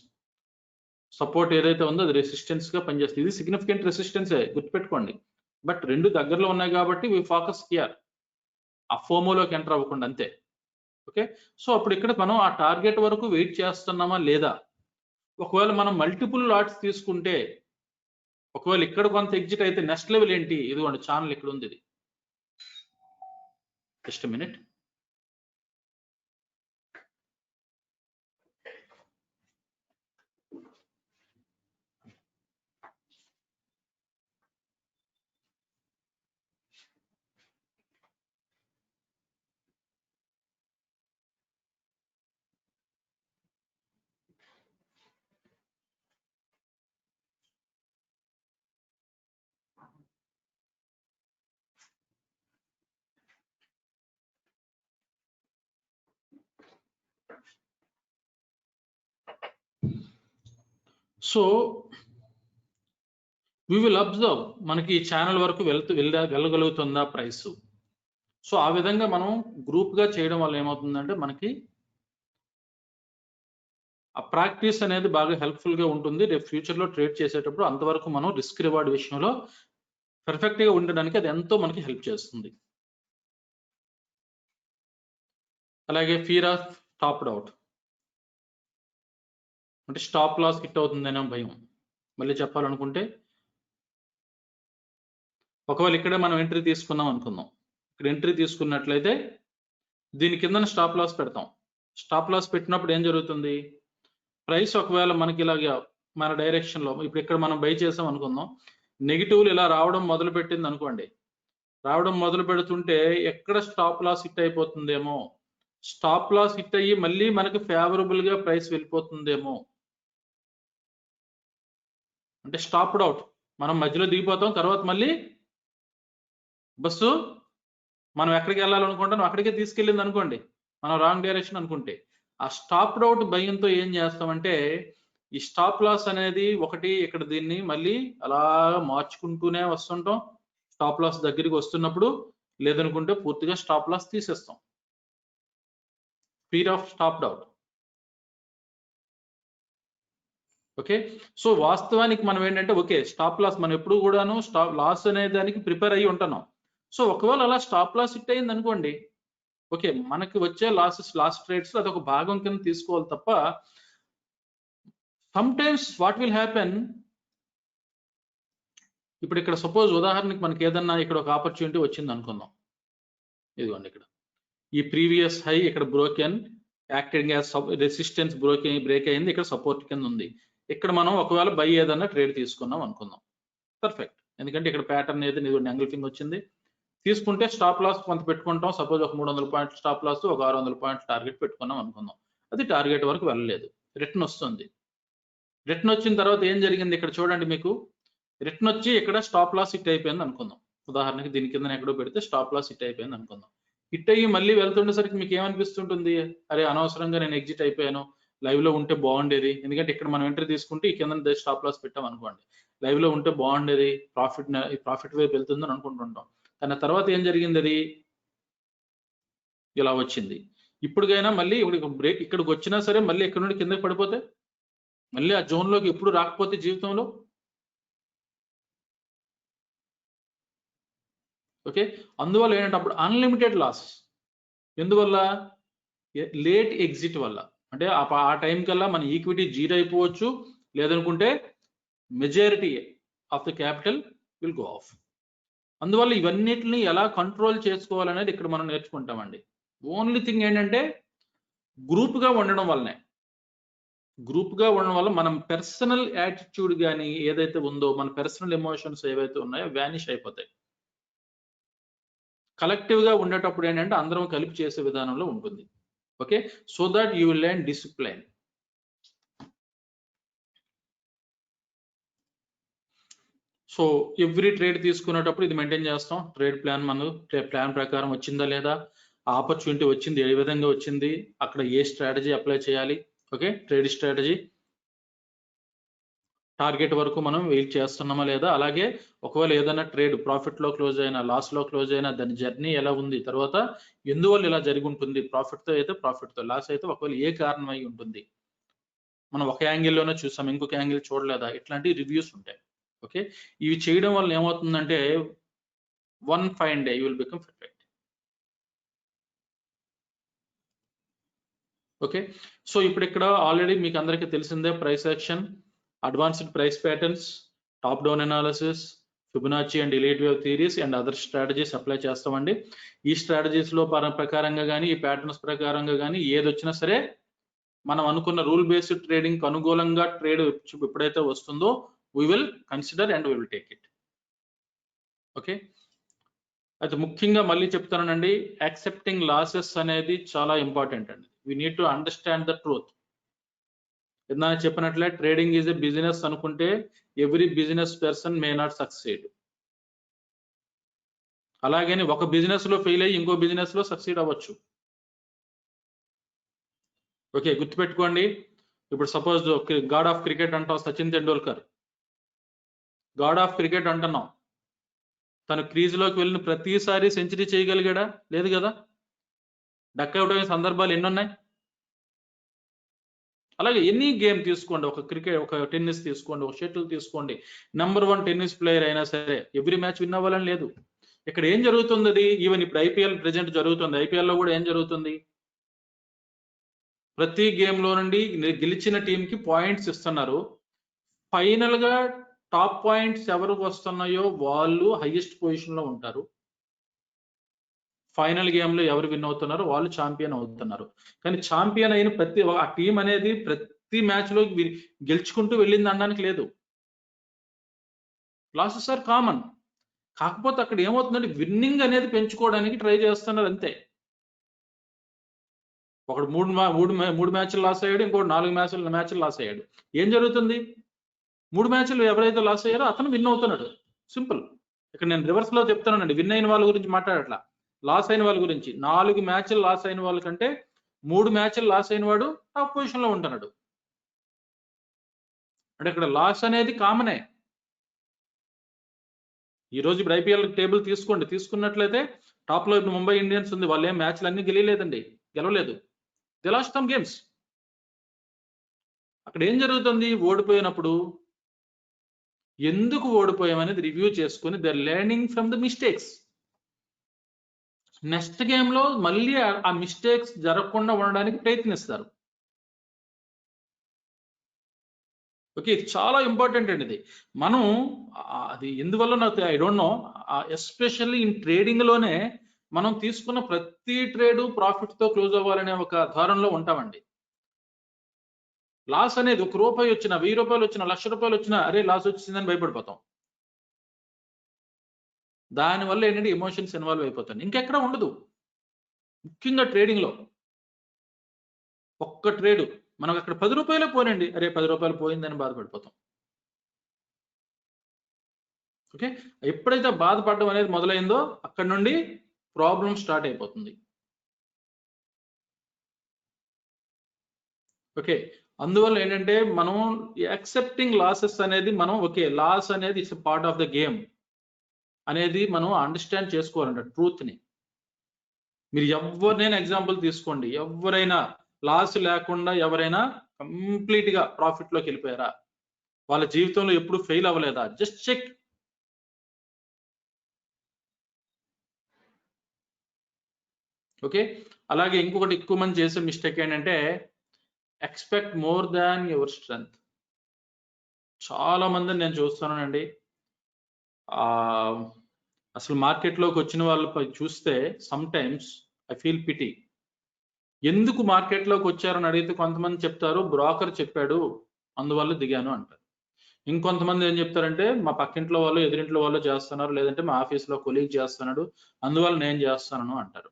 సపోర్ట్ ఏదైతే ఉందో అది రెసిస్టెన్స్ గా పనిచేస్తుంది. ఇది సిగ్నిఫికెంట్ రెసిస్టెన్స్ గుర్తుపెట్టుకోండి. బట్ రెండు దగ్గరలో ఉన్నాయి కాబట్టి వి ఫోకస్ హియర్, ఆ ఫోమోలోకి ఎంటర్ అవ్వకుండా అంతే. ఓకే, సో అప్పుడు ఇక్కడ మనం ఆ టార్గెట్ వరకు వెయిట్ చేస్తున్నామా లేదా. ఒకవేళ మనం మల్టిపుల్ లాట్స్ తీసుకుంటే, ఒకవేళ ఇక్కడ కొంత ఎగ్జిట్ అయితే నెక్స్ట్ లెవెల్ ఏంటి, ఇదిగోండి ఛానల్ ఇక్కడ ఉంది, ఇది just minute. So we will observe మనకి ఈ ఛానల్ వరకు వెళ్ళగలుగుతుందా ప్రైస్. సో ఆ విధంగా మనం గ్రూప్ గా చేయడం వల్ల ఏమవుతుందంటే మనకి ఆ ప్రాక్టీస్ అనేది బాగా హెల్ప్ఫుల్ గా ఉంటుంది. రేపు ఫ్యూచర్ లో ట్రేడ్ చేసేటప్పుడు అంతవరకు మనం రిస్క్ రివార్డ్ విషయంలో పర్ఫెక్ట్ గా ఉండడానికి అది ఎంతో మనకి హెల్ప్ చేస్తుంది. అలాగే ఫియర్ ఆఫ్ టాప్డ్ అవుట్, అంటే స్టాప్ లాస్ హిట్ అవుతుందనే భయం. మళ్ళీ చెప్పాలనుకుంటే, ఒకవేళ ఇక్కడే మనం ఎంట్రీ తీసుకున్నాం అనుకుందాం, ఇక్కడ ఎంట్రీ తీసుకున్నట్లయితే దీని కింద స్టాప్ లాస్ పెడతాం. స్టాప్ లాస్ పెట్టినప్పుడు ఏం జరుగుతుంది, ప్రైస్ ఒకవేళ మనకి ఇలాగ మన డైరెక్షన్ లో ఇప్పుడు ఇక్కడ మనం బై చేసాం అనుకుందాం, నెగిటివ్లు ఇలా రావడం మొదలు పెట్టింది అనుకోండి, రావడం మొదలు పెడుతుంటే ఎక్కడ స్టాప్ లాస్ హిట్ అయిపోతుందేమో, స్టాప్ లాస్ హిట్ అయ్యి మళ్ళీ మనకి ఫేవరబుల్ గా ప్రైస్ వెళ్ళిపోతుందేమో, అంటే స్టాప్డ్ అవుట్, మనం మధ్యలో దిగిపోతాం, తర్వాత మళ్ళీ బస్సు మనం ఎక్కడికి వెళ్ళాలనుకుంటాం అక్కడికే తీసుకెళ్ళింది అనుకోండి, మనం రాంగ్ డైరెక్షన్ అనుకుంటే, ఆ స్టాప్డ్ అవుట్ భయంతో ఏం చేస్తామంటే ఈ స్టాప్ లాస్ అనేది ఒకటి ఇక్కడ దీన్ని మళ్ళీ అలా మార్చుకుంటూనే వస్తుంటాం, స్టాప్ లాస్ దగ్గరికి వస్తున్నప్పుడు, లేదనుకుంటే పూర్తిగా స్టాప్ లాస్ తీసేస్తాం, fear of stopped out. Okay, so వాస్తవానికి మనం ఏంటంటే ఓకే స్టాప్ లాస్ మనం ఎప్పుడు కూడాను స్టాప్ లాస్ అనే దానికి ప్రిపేర్ అయ్యి ఉంటున్నాం. సో ఒకవేళ అలా స్టాప్ లాస్ హిట్ అయింది అనుకోండి, ఓకే మనకి వచ్చే లాస్ ట్రేడ్స్ అదొక భాగం కింద తీసుకోవాలి తప్ప, some times what will happen, ఇప్పుడు ఇక్కడ సపోజ్ ఉదాహరణకి మనకి ఏదన్నా ఇక్కడ ఒక ఆపర్చునిటీ వచ్చింది అనుకుందాం, ఇదిగోండి ఇక్కడ ఈ ప్రీవియస్ హై ఇక్కడ broken acting as resistance break అయింది, ఇక్కడ సపోర్ట్ కింద ఉంది, ఇక్కడ మనం ఒకవేళ బై ఏదన్నా ట్రేడ్ తీసుకున్నాం అనుకుందాం, పర్ఫెక్ట్, ఎందుకంటే ఇక్కడ ప్యాటర్న్ ఏది ఎంగల్ఫింగ్ వచ్చింది, తీసుకుంటే స్టాప్ లాస్ కొంత పెట్టుకుంటాం, సపోజ్ ఒక 300 పాయింట్ స్టాప్ లాస్, ఒక 600 పాయింట్ టార్గెట్ పెట్టుకున్నాం అనుకుందాం, అది టార్గెట్ వరకు వెళ్ళలేదు, రిటర్న్ వస్తుంది, రిటర్న్ వచ్చిన తర్వాత ఏం జరిగింది ఇక్కడ చూడండి, మీకు రిటర్న్ వచ్చి ఇక్కడ స్టాప్ లాస్ హిట్ అయిపోయింది అనుకుందాం, ఉదాహరణకి దీని కింద ఎక్కడో పెడితే స్టాప్ లాస్ హిట్ అయిపోయింది అనుకుందాం, హిట్ అయ్యి మళ్ళీ వెళ్తుండేసరికి మీకు ఏమనిపిస్తుంటుంది, అరే అనవసరంగా నేను ఎగ్జిట్ అయిపోయాను, లైవ్ లో ఉంటే బాగుండేది, ఎందుకంటే ఇక్కడ మనం ఎంట్రీ తీసుకుంటే ఈ కింద స్టాప్ లాస్ పెట్టాం అనుకోండి, లైవ్ లో ఉంటే బాగుండేది, ప్రాఫిట్ వైపు వెళ్తుందని అనుకుంటుంటాం, కానీ తర్వాత ఏం జరిగింది, అది ఇలా వచ్చింది, ఇప్పుడుకైనా మళ్ళీ బ్రేక్ ఇక్కడికి వచ్చినా సరే మళ్ళీ ఇక్కడ నుండి కిందకి పడిపోతే, మళ్ళీ ఆ జోన్ లోకి ఎప్పుడు రాకపోతే జీవితంలో, ఓకే, అందువల్ల ఏంటంటే అప్పుడు అన్లిమిటెడ్ లాస్, ఎందువల్ల లేట్ ఎగ్జిట్ వల్ల, అంటే ఆ టైం కల్లా మన ఈక్విటీ జీరో అయిపోవచ్చు, లేదనుకుంటే majority of the capital will go of, అందువల్ల ఇవన్నిటిని ఎలా కంట్రోల్ చేసుకోవాలనేది ఇక్కడ మనం నేర్చుకుంటామండి. ఓన్లీ థింగ్ ఏంటంటే గ్రూప్ గా ఉండడం వల్లనే, గ్రూప్ గా ఉండడం వల్ల మనం పర్సనల్ యాటిట్యూడ్ కానీ ఏదైతే ఉందో, మన పర్సనల్ ఎమోషన్స్ ఏవైతే ఉన్నాయో వానిష్ అయిపోతాయి, కలెక్టివ్ గా ఉండేటప్పుడు ఏంటంటే అందరం కలిపి చేసే విధానంలో ఉంటుంది, okay, so that you will learn discipline. So every trade తీసుకునేటప్పుడు ఇది మెయింటైన్ చేస్తాం, ట్రేడ్ ప్లాన్ మన ప్లాన్ ప్రకారం వచ్చిందా లేదా, ఆపర్చునిటీ వచ్చింది ఏ విధంగా వచ్చింది, అక్కడ ఏ స్ట్రాటజీ అప్లై చేయాలి, ఓకే ట్రేడ్ స్ట్రాటజీ, టార్గెట్ వరకు మనం వెయిట్ చేస్తున్నామా లేదా, అలాగే ఒకవేళ ఏదైనా ట్రేడ్ ప్రాఫిట్ లో క్లోజ్ అయినా లాస్ లో క్లోజ్ అయినా దాని జర్నీ ఎలా ఉంది, తర్వాత ఎందువల్ల ఇలా జరిగి ఉంటుంది, ప్రాఫిట్ తో అయితే ప్రాఫిట్ తో, లాస్ అయితే ఒకవేళ ఏ కారణం అయి ఉంటుంది, మనం ఒక యాంగిల్లోనే చూసాం ఇంకొక యాంగిల్ చూడలేదా, ఇట్లాంటి రివ్యూస్ ఉంటాయి, ఓకే, ఇవి చేయడం వల్ల ఏమవుతుందంటే one fine day you will become perfect, okay. So ఇప్పుడు ఇక్కడ ఆల్రెడీ మీకు అందరికీ తెలిసిందే price action, advanced price patterns, top down analysis, Fibonacci and elite wave theories and other strategies apply చేస్తామండి. ఈ స్ట్రాటజీస్ లో ప్రకారంగా కానీ ఈ ప్యాటర్న్స్ ప్రకారంగా కానీ ఏది వచ్చినా సరే మనం అనుకున్న రూల్ బేస్డ్ ట్రేడింగ్ అనుకూలంగా ట్రేడ్ ఎప్పుడైతే వస్తుందో we will consider and we will take it, okay. అయితే ముఖ్యంగా మళ్ళీ చెప్తానండి, యాక్సెప్టింగ్ లాసెస్ అనేది చాలా ఇంపార్టెంట్ అండి, we need to understand the truth. ఇందాక చెప్పినట్లే ట్రేడింగ్ ఈజ్ ఎ బిజినెస్ అనుకుంటే every business person may not succeed, అలాగని ఒక బిజినెస్ లో ఫెయిల్ అయ్యి ఇంకో బిజినెస్ లో సక్సీడ్ అవ్వచ్చు, ఓకే గుర్తుపెట్టుకోండి. ఇప్పుడు సపోజ్ గాడ్ ఆఫ్ క్రికెట్ అంటాం Sachin Tendulkar, God of cricket అంటున్నాం, తను క్రీజ్ లోకి వెళ్ళిన ప్రతిసారి సెంచరీ చేయగలిగాడా, లేదు కదా, డక్అవుట్ అయిన సందర్భాలు ఎన్ని ఉన్నాయి, అలాగే ఎనీ గేమ్ తీసుకోండి, ఒక క్రికెట్, ఒక టెన్నిస్ తీసుకోండి, ఒక షటిల్ తీసుకోండి, నెంబర్ 1 టెన్నిస్ ప్లేయర్ అయినా సరే ఎవ్రీ మ్యాచ్ విన్ అవ్వాలని లేదు. ఇక్కడ ఏం జరుగుతుంది, అది ఈవెన్ ఇప్పుడు ఐపీఎల్ ప్రెజెంట్ జరుగుతుంది, ఐపీఎల్ లో కూడా ఏం జరుగుతుంది, ప్రతి గేమ్ లో నుండి గెలిచిన టీం కి పాయింట్స్ ఇస్తున్నారు, ఫైనల్ గా టాప్ పాయింట్స్ ఎవరికి వస్తున్నాయో వాళ్ళు హైయెస్ట్ పొజిషన్ లో ఉంటారు, ఫైనల్ గేమ్ లో ఎవరు విన్ అవుతున్నారో వాళ్ళు ఛాంపియన్ అవుతున్నారు. కానీ ఛాంపియన్ అయిన ఆ టీం అనేది ప్రతి మ్యాచ్ లో గెలుచుకుంటూ వెళ్ళింది అనడానికి లేదు. Losses are common. కాకపోతే అక్కడ ఏమవుతుందంటే విన్నింగ్ అనేది పెంచుకోవడానికి ట్రై చేస్తున్నారు అంతే. ఒకడు మూడు మ్యాచ్లు లాస్ అయ్యాడు, ఇంకోటి 4 మ్యాచ్లు లాస్ అయ్యాడు. ఏం జరుగుతుంది? 3 మ్యాచ్లు ఎవరైతే లాస్ అయ్యారో అతను విన్ అవుతున్నాడు. సింపుల్. ఇక్కడ నేను రివర్స్ లో చెప్తానండి, విన్ అయిన వాళ్ళ గురించి మాట్లాడట్లా, లాస్ అయిన వాళ్ళ గురించి. 4 మ్యాచ్లు లాస్ అయిన వాళ్ళ కంటే 3 మ్యాచ్లు లాస్ అయిన వాడు టాప్ పొజిషన్ లో ఉంటున్నాడు. అంటే ఇక్కడ లాస్ అనేది కామనే. ఈ రోజు ఇప్పుడు ఐపీఎల్ టేబుల్ తీసుకున్నట్లయితే టాప్ లో ఇప్పుడు ముంబై ఇండియన్స్ ఉంది. వాళ్ళు ఏం మ్యాచ్లు అన్ని గెలవలేదు. They lost some games. అక్కడ ఏం జరుగుతుంది? ఓడిపోయినప్పుడు ఎందుకు ఓడిపోయామనేది రివ్యూ చేసుకుని they learning from the mistakes. Next game లో మళ్ళీ ఆ మిస్టేక్స్ జరగకుండా ఉండడానికి ప్రయత్నిస్తారు. ఓకే, ఇది చాలా ఇంపార్టెంట్ అండి. ఇది మనం అది ఎందువల్ల నాకు I don't know, especially in trading లోనే మనం తీసుకున్న ప్రతి ట్రేడు ప్రాఫిట్ తో క్లోజ్ అవ్వాలనే ఒక ధారణలో ఉంటామండి. లాస్ అనేది ₹1 వచ్చినా, ₹1000 వచ్చినా, ₹1,00,000 వచ్చినా అరే లాస్ వచ్చిందని భయపడిపోతాం. దానివల్ల ఏంటంటే ఎమోషన్స్ ఇన్వాల్వ్ అయిపోతాయి. ఇంకెక్కడ ఉండదు. ముఖ్యంగా ట్రేడింగ్ లో ఒక్క ట్రేడ్ మనకు అక్కడ ₹10 పోనండి, అరే ₹10 పోయిందని బాధపడిపోతాం. ఓకే, ఎప్పుడైతే బాధపడడం అనేది మొదలైందో అక్కడ నుండి ప్రాబ్లం స్టార్ట్ అయిపోతుంది. ఓకే, అందువల్ల ఏంటంటే మనం యాక్సెప్టింగ్ లాసెస్ అనేది మనం ఓకే లాస్ అనేది it's part of the game అనేది మనం అండర్స్టాండ్ చేసుకోవాలంట ట్రూత్ ని. మీరు ఎవరినైనా ఎగ్జాంపుల్ తీసుకోండి, ఎవరైనా లాస్ లేకుండా ఎవరైనా కంప్లీట్ గా ప్రాఫిట్ లోకి వెళ్ళిపోయారా? వాళ్ళ జీవితంలో ఎప్పుడు ఫెయిల్ అవ్వలేదా? Just check. ఓకే, అలాగే ఇంకొకటి ఎక్కువ మంది చేసే మిస్టేక్ ఏంటంటే expect more than your strength. చాలా మందిని నేను చూస్తున్నానండి, అసలు మార్కెట్లోకి వచ్చిన వాళ్ళపై చూస్తే some times I feel pity. ఎందుకు మార్కెట్లోకి వచ్చారని అడిగితే కొంతమంది చెప్తారు బ్రోకర్ చెప్పాడు అందువల్ల దిగాను అంటారు. ఇంకొంతమంది ఏం చెప్తారంటే మా పక్కింట్లో వాళ్ళు, ఎదురింట్లో వాళ్ళు చేస్తున్నారు, లేదంటే మా ఆఫీస్లో కొలీగ్ చేస్తున్నాడు అందువల్ల నేను చేస్తాను అంటారు.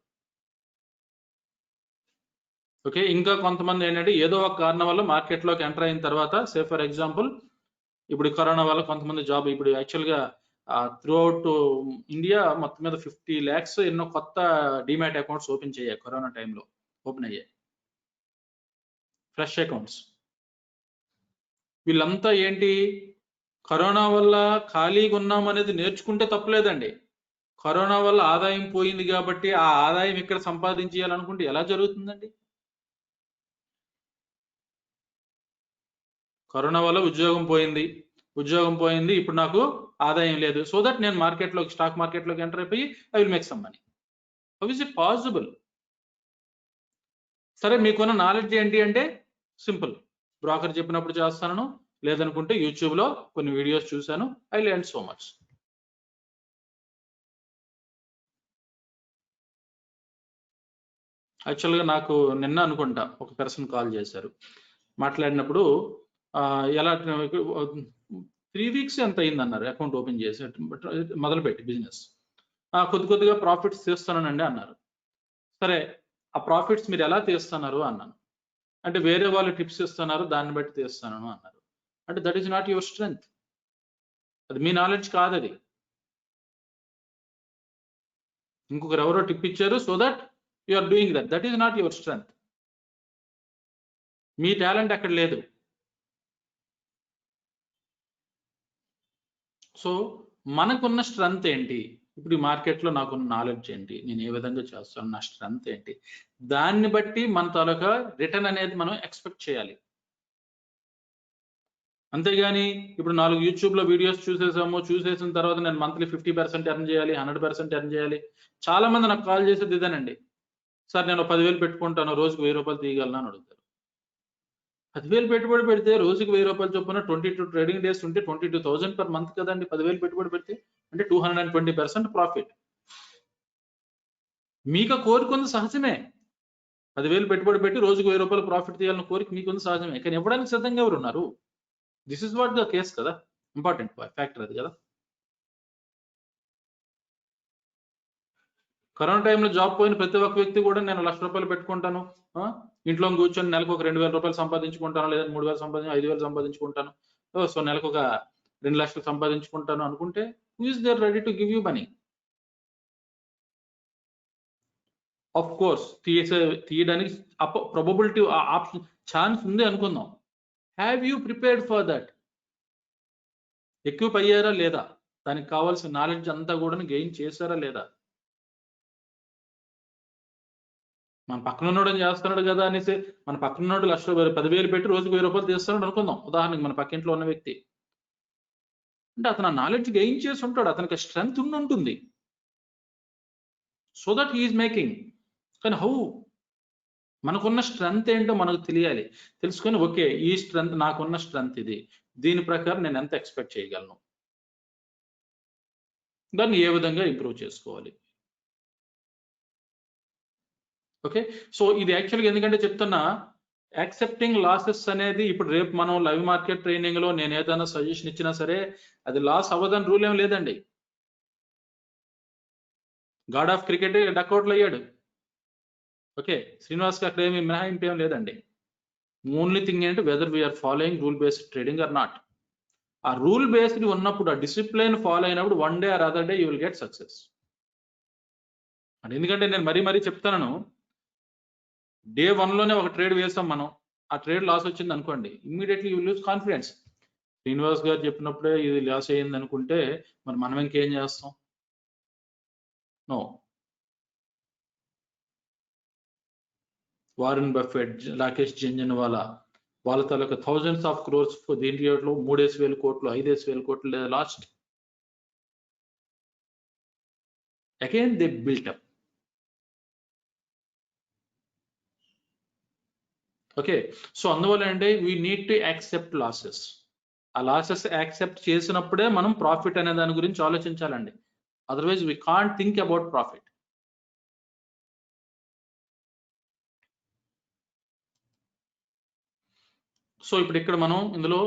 ఓకే, ఇంకా కొంతమంది ఏంటంటే ఏదో ఒక కారణం వల్ల మార్కెట్లోకి ఎంటర్ అయిన తర్వాత, సే ఫర్ ఎగ్జాంపుల్ ఇప్పుడు కరోనా వల్ల కొంతమంది జాబ్, ఇప్పుడు యాక్చువల్గా త్రూ అవుట్ ఇండియా మొత్తం మీద 50 lakhs ఎన్నో కొత్త డిమాట్ అకౌంట్స్ ఓపెన్ చేయాయి కరోనా టైంలో, ఓపెన్ అయ్యాయి ఫ్రెష్ అకౌంట్స్. వీళ్ళంతా ఏంటి, కరోనా వల్ల ఖాళీగా ఉన్నాం అనేది నేర్చుకుంటే తప్పలేదండి. కరోనా వల్ల ఆదాయం పోయింది కాబట్టి ఆ ఆదాయం ఇక్కడ సంపాదించేయాలనుకుంటే ఎలా జరుగుతుందండి? కరోనా వల్ల ఉద్యోగం పోయింది, ఇప్పుడు నాకు ఆదాయం లేదు, సో దట్ నేను స్టాక్ మార్కెట్లోకి ఎంటర్ అయిపోయి I will make some money. How is it possible? సరే, మీకున్న నాలెడ్జ్ ఏంటి అంటే సింపుల్, బ్రోకర్ చెప్పినప్పుడు చేస్తాను, లేదనుకుంటే యూట్యూబ్ లో కొన్ని వీడియోస్ చూశాను, ఐ లెర్న్ సో మచ్. యాక్చువల్గా నాకు నిన్న అనుకుంటా ఒక పర్సన్ కాల్ చేశారు, మాట్లాడినప్పుడు ఎలా 3 weeks ఎంత అయింది అన్నారు అకౌంట్ ఓపెన్ చేసి మొదలుపెట్టి బిజినెస్. కొద్దిగా ప్రాఫిట్స్ తీస్తున్నానండి అన్నారు. సరే, ఆ ప్రాఫిట్స్ మీరు ఎలా తీస్తున్నారు అన్నాను. అంటే వేరే వాళ్ళు టిప్స్ ఇస్తున్నారు దాన్ని బట్టి తీస్తాను అన్నారు. అంటే that is not your strength, అది మీ నాలెడ్జ్ కాదు. అది ఇంకొకరు ఎవరో టిప్ ఇచ్చారు, so that you are doing that is not your strength. మీ టాలెంట్ అక్కడ లేదు. సో మనకున్న స్ట్రెంగ్త్ ఏంటి? ఇప్పుడు ఈ మార్కెట్లో నాకున్న నాలెడ్జ్ ఏంటి? నేను ఏ విధంగా చేస్తాను? నా స్ట్రెంగ్త్ ఏంటి? దాన్ని బట్టి మన తాలూకా రిటర్న్ అనేది మనం ఎక్స్పెక్ట్ చేయాలి. అంతేగాని ఇప్పుడు 4 యూట్యూబ్లో వీడియోస్ చూసేసిన తర్వాత నేను మంత్లీ 50% ఎర్న్ చేయాలి, 100% ఎర్న్ చేయాలి. చాలా మంది నాకు కాల్ చేసేది ఇదేనండి, సార్ నేను 10,000 పెట్టుకుంటాను, రోజుకు ₹1000 తీయగలను అని అడుగుతారు. 10,000 పెట్టుబడి పెడితే రోజుకి ₹1000 చొప్పున 22 ట్రేడింగ్ డేస్ ఉంటే 22,000 పర్ మంత్ కదండి. 10,000 పెట్టుబడి పెడితే అంటే 220% ప్రాఫిట్. మీకు కోరిక ఉంది, సహజమే. 10,000 పెట్టుబడి పెట్టి రోజుకు 1000 రూపాయలు ప్రాఫిట్ తీయాలని కోరిక మీకు ఉంది, సహజమే. కానీ ఇవ్వడానికి సిద్ధంగా ఎవరు ఉన్నారు? This is what the case కదా, ఇంపార్టెంట్ ఫ్యాక్టర్ అది కదా. కరోనా టైంలో జాబ్ పోయిన ప్రతి ఒక్క వ్యక్తి కూడా నేను 1,00,000 రూపాయలు పెట్టుకుంటాను, ఇంట్లో కూర్చొని నెలకు ఒక 2,000 రూపాయలు సంపాదించుకుంటాను, లేదా 3,000 5,000 సంపాదించుకుంటాను, సో నెలకు ఒక 2 లక్షలు సంపాదించుకుంటాను అనుకుంటే who is there ready to give you money? Of course తీయడానికి ప్రాబబిలిటీ ఆప్షన్ ఛాన్స్ ఉంది అనుకుందాం. Have you prepared for that? Equip అయ్యారా లేదా? దానికి కావాల్సిన నాలెడ్జ్ అంతా కూడా గెయిన్ చేశారా లేదా? మన పక్కన ఉన్నోడు చేస్తున్నాడు కదా అనేసి మన పక్కన ఉన్నోడు 10,000 పెట్టి రోజుకు 1000 రూపాయలు తీస్తున్నాడు అనుకుందాం, ఉదాహరణకి మన పక్కింట్లో ఉన్న వ్యక్తి. అంటే అతను నాలెడ్జ్ గెయిన్ చేసి ఉంటాడు, అతనికి స్ట్రెంగ్త్ ఉంటుంది, సో దట్ హీఈస్ మేకింగ్. కానీ హౌ? మనకున్న స్ట్రెంగ్త్ ఏంటో మనకు తెలియాలి. తెలుసుకొని ఓకే, ఈ స్ట్రెంగ్త్ నాకున్న స్ట్రెంగ్త్ ఇది, దీని ప్రకారం నేను ఎంత ఎక్స్పెక్ట్ చేయగలను, దాన్ని ఏ విధంగా ఇంప్రూవ్ చేసుకోవాలి. ఓకే, సో ఇది యాక్చువల్గా ఎందుకంటే చెప్తున్నా, యాక్సెప్టింగ్ లాసెస్ అనేది ఇప్పుడు రేపు మనం లైవ్ మార్కెట్ ట్రైనింగ్ లో నేను ఏదైనా సజెషన్ ఇచ్చినా సరే అది లాస్ అవ్వదని రూల్ ఏం లేదండి. గాడ్ ఆఫ్ క్రికెట్ డక్అవుట్లు అయ్యాడు, ఓకే, శ్రీనివాస్కి అక్కడ ఏమి మినహాయింపు ఏం లేదండి. ఓన్లీ థింగ్ ఏంటి, whether we are following rule based trading or not. ఆ రూల్ బేస్డ్ ఉన్నప్పుడు, ఆ డిసిప్లిన్ ఫాలో అయినప్పుడు one day or other day you will get success. ఎందుకంటే నేను మరీ చెప్తాను, డే 1 లోనే ఒక ట్రేడ్ వేసాం మనం, ఆ ట్రేడ్ లాస్ వచ్చింది అనుకోండి, immediately you lose confidence. Srinivas గారు చెప్పినప్పుడే ఇది లాస్ అయ్యింది అనుకుంటే మరి మనం ఇంకేం చేస్తాం? నో. వారెన్ బఫెట్, రాకేష్ జంజన్వాలా, వాళ్ళ తాలూకా థౌజండ్స్ ఆఫ్ క్రోర్స్ దీంట్లో 3,000 కోట్లు 5,000 కోట్లు లేదా lost. Again they built up. Okay, so అందువల్ల అంటే we need to accept losses. ఆ లాసెస్ యాక్సెప్ట్ చేసినప్పుడే మనం ప్రాఫిట్ అనే దాని గురించి ఆలోచించాలండి, otherwise we can't think about profit. So ఇప్పుడు ఇక్కడ మనం ఇందులో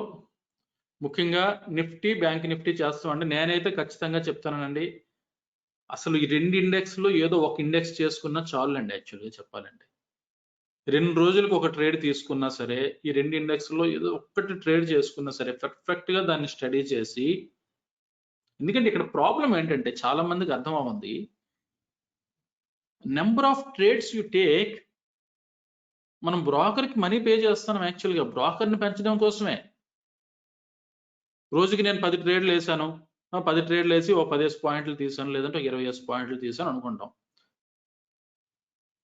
ముఖ్యంగా నిఫ్టీ, బ్యాంక్ నిఫ్టీ చేస్తామండి. నేనైతే ఖచ్చితంగా చెప్తానండి, అసలు ఈ 2 ఇండెక్స్లో ఏదో ఒక ఇండెక్స్ చేసుకున్నా చాలండి. యాక్చువల్గా చెప్పాలంటే 2 రోజులకు ఒక ట్రేడ్ తీసుకున్నా సరే, ఈ 2 ఇండెక్స్లో ఏదో ఒక్కటి ట్రేడ్ చేసుకున్నా సరే పర్ఫెక్ట్ గా దాన్ని స్టడీ చేసి, ఎందుకంటే ఇక్కడ ప్రాబ్లం ఏంటంటే చాలా మందికి అర్థం అవ్వండి, number of trades you take, మనం బ్రోకర్కి మనీ పే చేస్తున్నాం, యాక్చువల్గా బ్రోకర్ని పెంచడం కోసమే. రోజుకి నేను 10 ట్రేడ్లు వేసాను, 10 ట్రేడ్లు వేసి ఓ 10 పాయింట్లు తీసాను, లేదంటే 20 పాయింట్లు తీసాను అనుకుంటాం.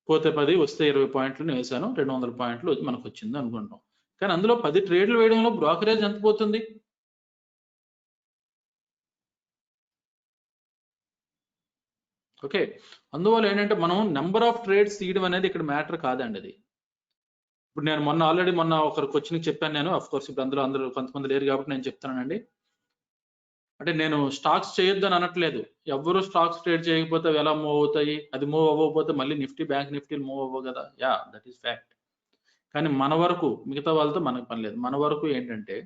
పోతే 10 వస్తే 20 పాయింట్లు వేసాను, 200 పాయింట్లు మనకు వచ్చింది అనుకుంటాం. కానీ అందులో 10 ట్రేడ్లు వేయడంలో బ్రోకరేజ్ ఎంత పోతుంది? ఓకే, అందువల్ల ఏంటంటే మనం నెంబర్ ఆఫ్ ట్రేడ్స్ తీయడం అనేది ఇక్కడ మ్యాటర్ కాదండి. అది ఇప్పుడు నేను మొన్న ఒకరు క్వశ్చన్ చెప్పాను నేను, ఆఫ్ కోర్స్ ఇప్పుడు అందరూ కొంతమంది లేరు కాబట్టి నేను చెప్తానండి. అంటే నేను స్టాక్స్ చేయొద్దని అనట్లేదు, ఎవరు స్టాక్స్ ట్రేడ్ చేయకపోతే అవి ఎలా మూవ్ అవుతాయి, అది మూవ్ అవ్వకపోతే మళ్ళీ నిఫ్టీ బ్యాంక్ నిఫ్టీలు మూవ్ అవ్వవు కదా, యా దట్ ఈస్ ఫ్యాక్ట్. కానీ మన వరకు మిగతా వాళ్ళతో మనకు పని లేదు. మన వరకు ఏంటంటే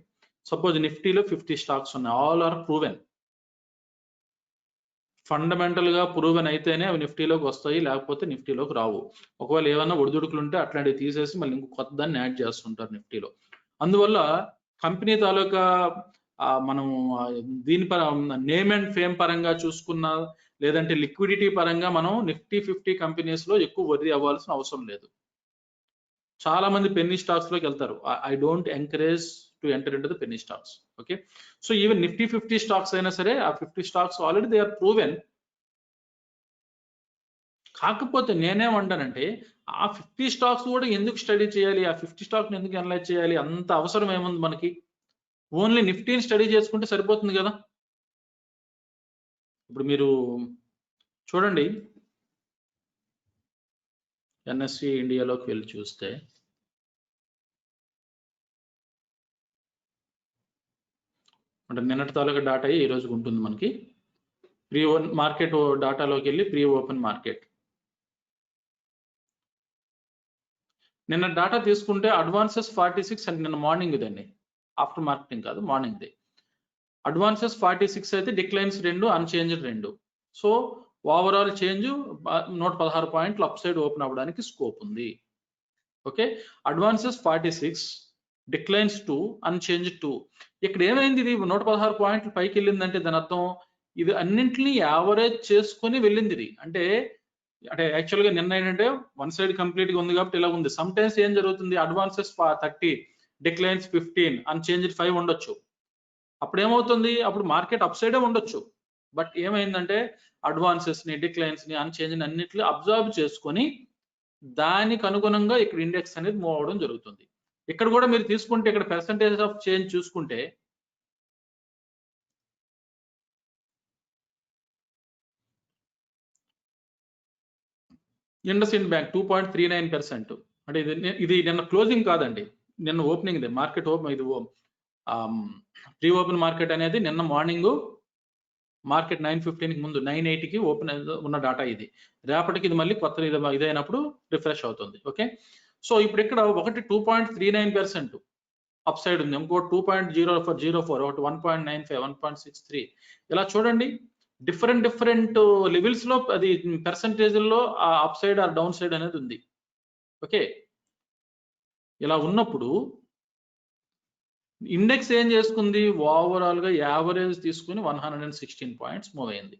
సపోజ్ నిఫ్టీలో 50 స్టాక్స్ ఉన్నాయి, ఆల్ ఆర్ ప్రూవెన్, ఫండమెంటల్ గా ప్రూవెన్ అయితేనే అవి నిఫ్టీలోకి వస్తాయి, లేకపోతే నిఫ్టీలోకి రావు. ఒకవేళ ఏమైనా ఒడిదుడుకులు ఉంటే అట్లాంటివి తీసేసి మళ్ళీ ఇంకో కొత్త దాన్ని యాడ్ చేస్తుంటారు నిఫ్టీలో. అందువల్ల కంపెనీ తాలూకా మనం దీని నేమ్ అండ్ ఫేమ్ పరంగా చూసుకున్నా, లేదంటే లిక్విడిటీ పరంగా మనం నిఫ్టీ 50 కంపెనీస్ లో ఎక్కువ వరి అవ్వాల్సిన అవసరం లేదు. చాలా మంది పెన్నీ స్టాక్స్ లోకి వెళ్తారు. I don't encourage to enter into the penny stocks. Okay, so even Nifty 50 stocks అయినా సరే, ఆ 50 stocks already they are proven. కాకపోతే నేనేమంటానంటే ఆ 50 స్టాక్స్ కూడా ఎందుకు స్టడీ చేయాలి, ఆ 50 స్టాక్ ఎందుకు అనలైజ్ చేయాలి, అంత అవసరం ఏముంది మనకి? ఓన్లీ నిఫ్టీని స్టడీ చేసుకుంటే సరిపోతుంది కదా. ఇప్పుడు మీరు చూడండి, ఎన్ఎస్సి ఇండియాలోకి వెళ్ళి చూస్తే అంటే నిన్నటి తాలూకా డాటా ఈ రోజుకి ఉంటుంది మనకి. ప్రీ మార్కెట్ డాటాలోకి వెళ్ళి ప్రీ ఓపెన్ మార్కెట్ నిన్న డాటా తీసుకుంటే అడ్వాన్సెస్ 46 అంటే నిన్న మార్నింగ్ ఇదండి, ఆఫ్టర్ మార్కెటింగ్ కాదు, మార్నింగ్ ది. అడ్వాన్సెస్ 46 అయితే declines 2, unchanged 2. So overall change 116 పాయింట్లు అప్ సైడ్ ఓపెన్ అవ్వడానికి స్కోప్ ఉంది. Okay, advances 46, declines 2, unchanged 2. ఇక్కడ ఏమైంది, ఇది 116 పాయింట్లు పైకి వెళ్ళిందంటే దాని అర్థం ఇది అన్నింటినీ యావరేజ్ చేసుకొని వెళ్ళింది ఇది. అంటే యాక్చువల్గా నిన్న ఏంటంటే వన్ సైడ్ కంప్లీట్ గా ఉంది కాబట్టి ఇలా ఉంది. సమ్ టైమ్స్ ఏం జరుగుతుంది, అడ్వాన్సెస్ 30, డిక్లైన్స్ 15, అన్చేంజ్డ్ 5 ఉండొచ్చు. అప్పుడు ఏమవుతుంది, అప్పుడు మార్కెట్ అప్ సైడే ఉండొచ్చు. బట్ ఏమైందంటే అడ్వాన్సెస్ ని, డిక్లైన్స్ ని, అన్చేంజ్ అన్నిటిని అబ్జర్వ్ చేసుకొని దానికి అనుగుణంగా ఇక్కడ ఇండెక్స్ అనేది మూవ్ అవడం జరుగుతుంది. ఇక్కడ కూడా మీరు తీసుకుంటే ఇక్కడ పర్సంటేజ్ ఆఫ్ చేంజ్ చూసుకుంటే ఇండస్ఇండ్ బ్యాంక్ 2.39%. అంటే ఇది నిన్న క్లోజింగ్ కాదండి, నిన్న ఓపెనింగ్. ఇది మార్కెట్ ఓపెన్, ఇది ప్రీ ఓపెన్ మార్కెట్ అనేది నిన్న మార్నింగ్ మార్కెట్ 9:15 ముందు 9:80కి ఓపెన్ ఉన్న డాటా ఇది. రేపటికి ఇది మళ్ళీ కొత్త ఇదైనప్పుడు రిఫ్రెష్ అవుతుంది. ఓకే, సో ఇప్పుడు ఇక్కడ ఒకటి 2.39% అప్ సైడ్ ఉంది, ఇంకోటి 2.04, ఒకటి 1.95, 1.63. ఇలా చూడండి, డిఫరెంట్ లెవెల్స్ లో అది పర్సంటేజ్ లో upside or downside అనేది ఉంది. ఓకే, ఇలా ఉన్నప్పుడు ఇండెక్స్ ఏం చేసుకుంది, ఓవరాల్ గా యావరేజ్ తీసుకుని 116 పాయింట్స్ మూవ్ అయింది.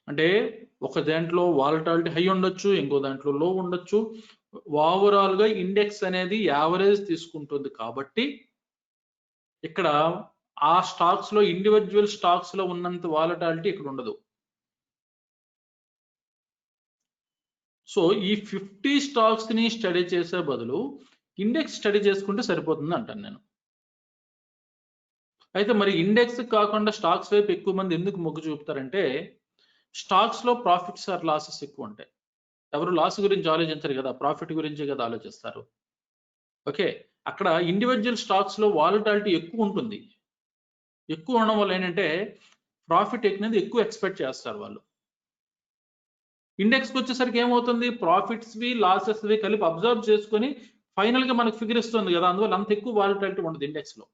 అంటే ఒక దాంట్లో వాలటాలిటీ హై ఉండొచ్చు, ఇంకో దాంట్లో లో ఉండొచ్చు. ఓవరాల్ గా ఇండెక్స్ అనేది యావరేజ్ తీసుకుంటుంది కాబట్టి ఇక్కడ ఆ స్టాక్స్ లో, ఇండివిజువల్ స్టాక్స్ లో ఉన్నంత వాలటాలిటీ ఇక్కడ ఉండదు. సో ఈ 50 స్టాక్స్ ని స్టడీ చేసే బదులు ఇండెక్స్ స్టడీ చేసుకుంటే సరిపోతుంది అంటాను నేను. అయితే మరి ఇండెక్స్ కాకుండా స్టాక్స్ వైపు ఎక్కువ మంది ఎందుకు మొగ్గు చూపుతారంటే, స్టాక్స్ లో ప్రాఫిట్స్ ఆర్ లాసెస్ ఎక్కువ ఉంటాయి. ఎవరు లాస్ గురించి ఆలోచించరు కదా, ప్రాఫిట్ గురించి కదా ఆలోచిస్తారు. ఓకే, అక్కడ ఇండివిజువల్ స్టాక్స్ లో వాలటాలిటీ ఎక్కువ ఉంటుంది. ఎక్కువ ఉండడం వల్ల ఏంటంటే ప్రాఫిట్ అనేది ఎక్కువ ఎక్స్పెక్ట్ చేస్తారు వాళ్ళు. ఇండెక్స్కి వచ్చేసరికి ఏమవుతుంది, ప్రాఫిట్స్ వి లాసెస్ వి కలిపి అబ్జర్వ్ చేసుకొని ఫైనల్ గా మనకు ఫిగర్ ఇస్తుంది కదా, అందువల్ల అంత ఎక్కువ వాలటాలిటీ ఉండదు ఇండెక్స్ లో.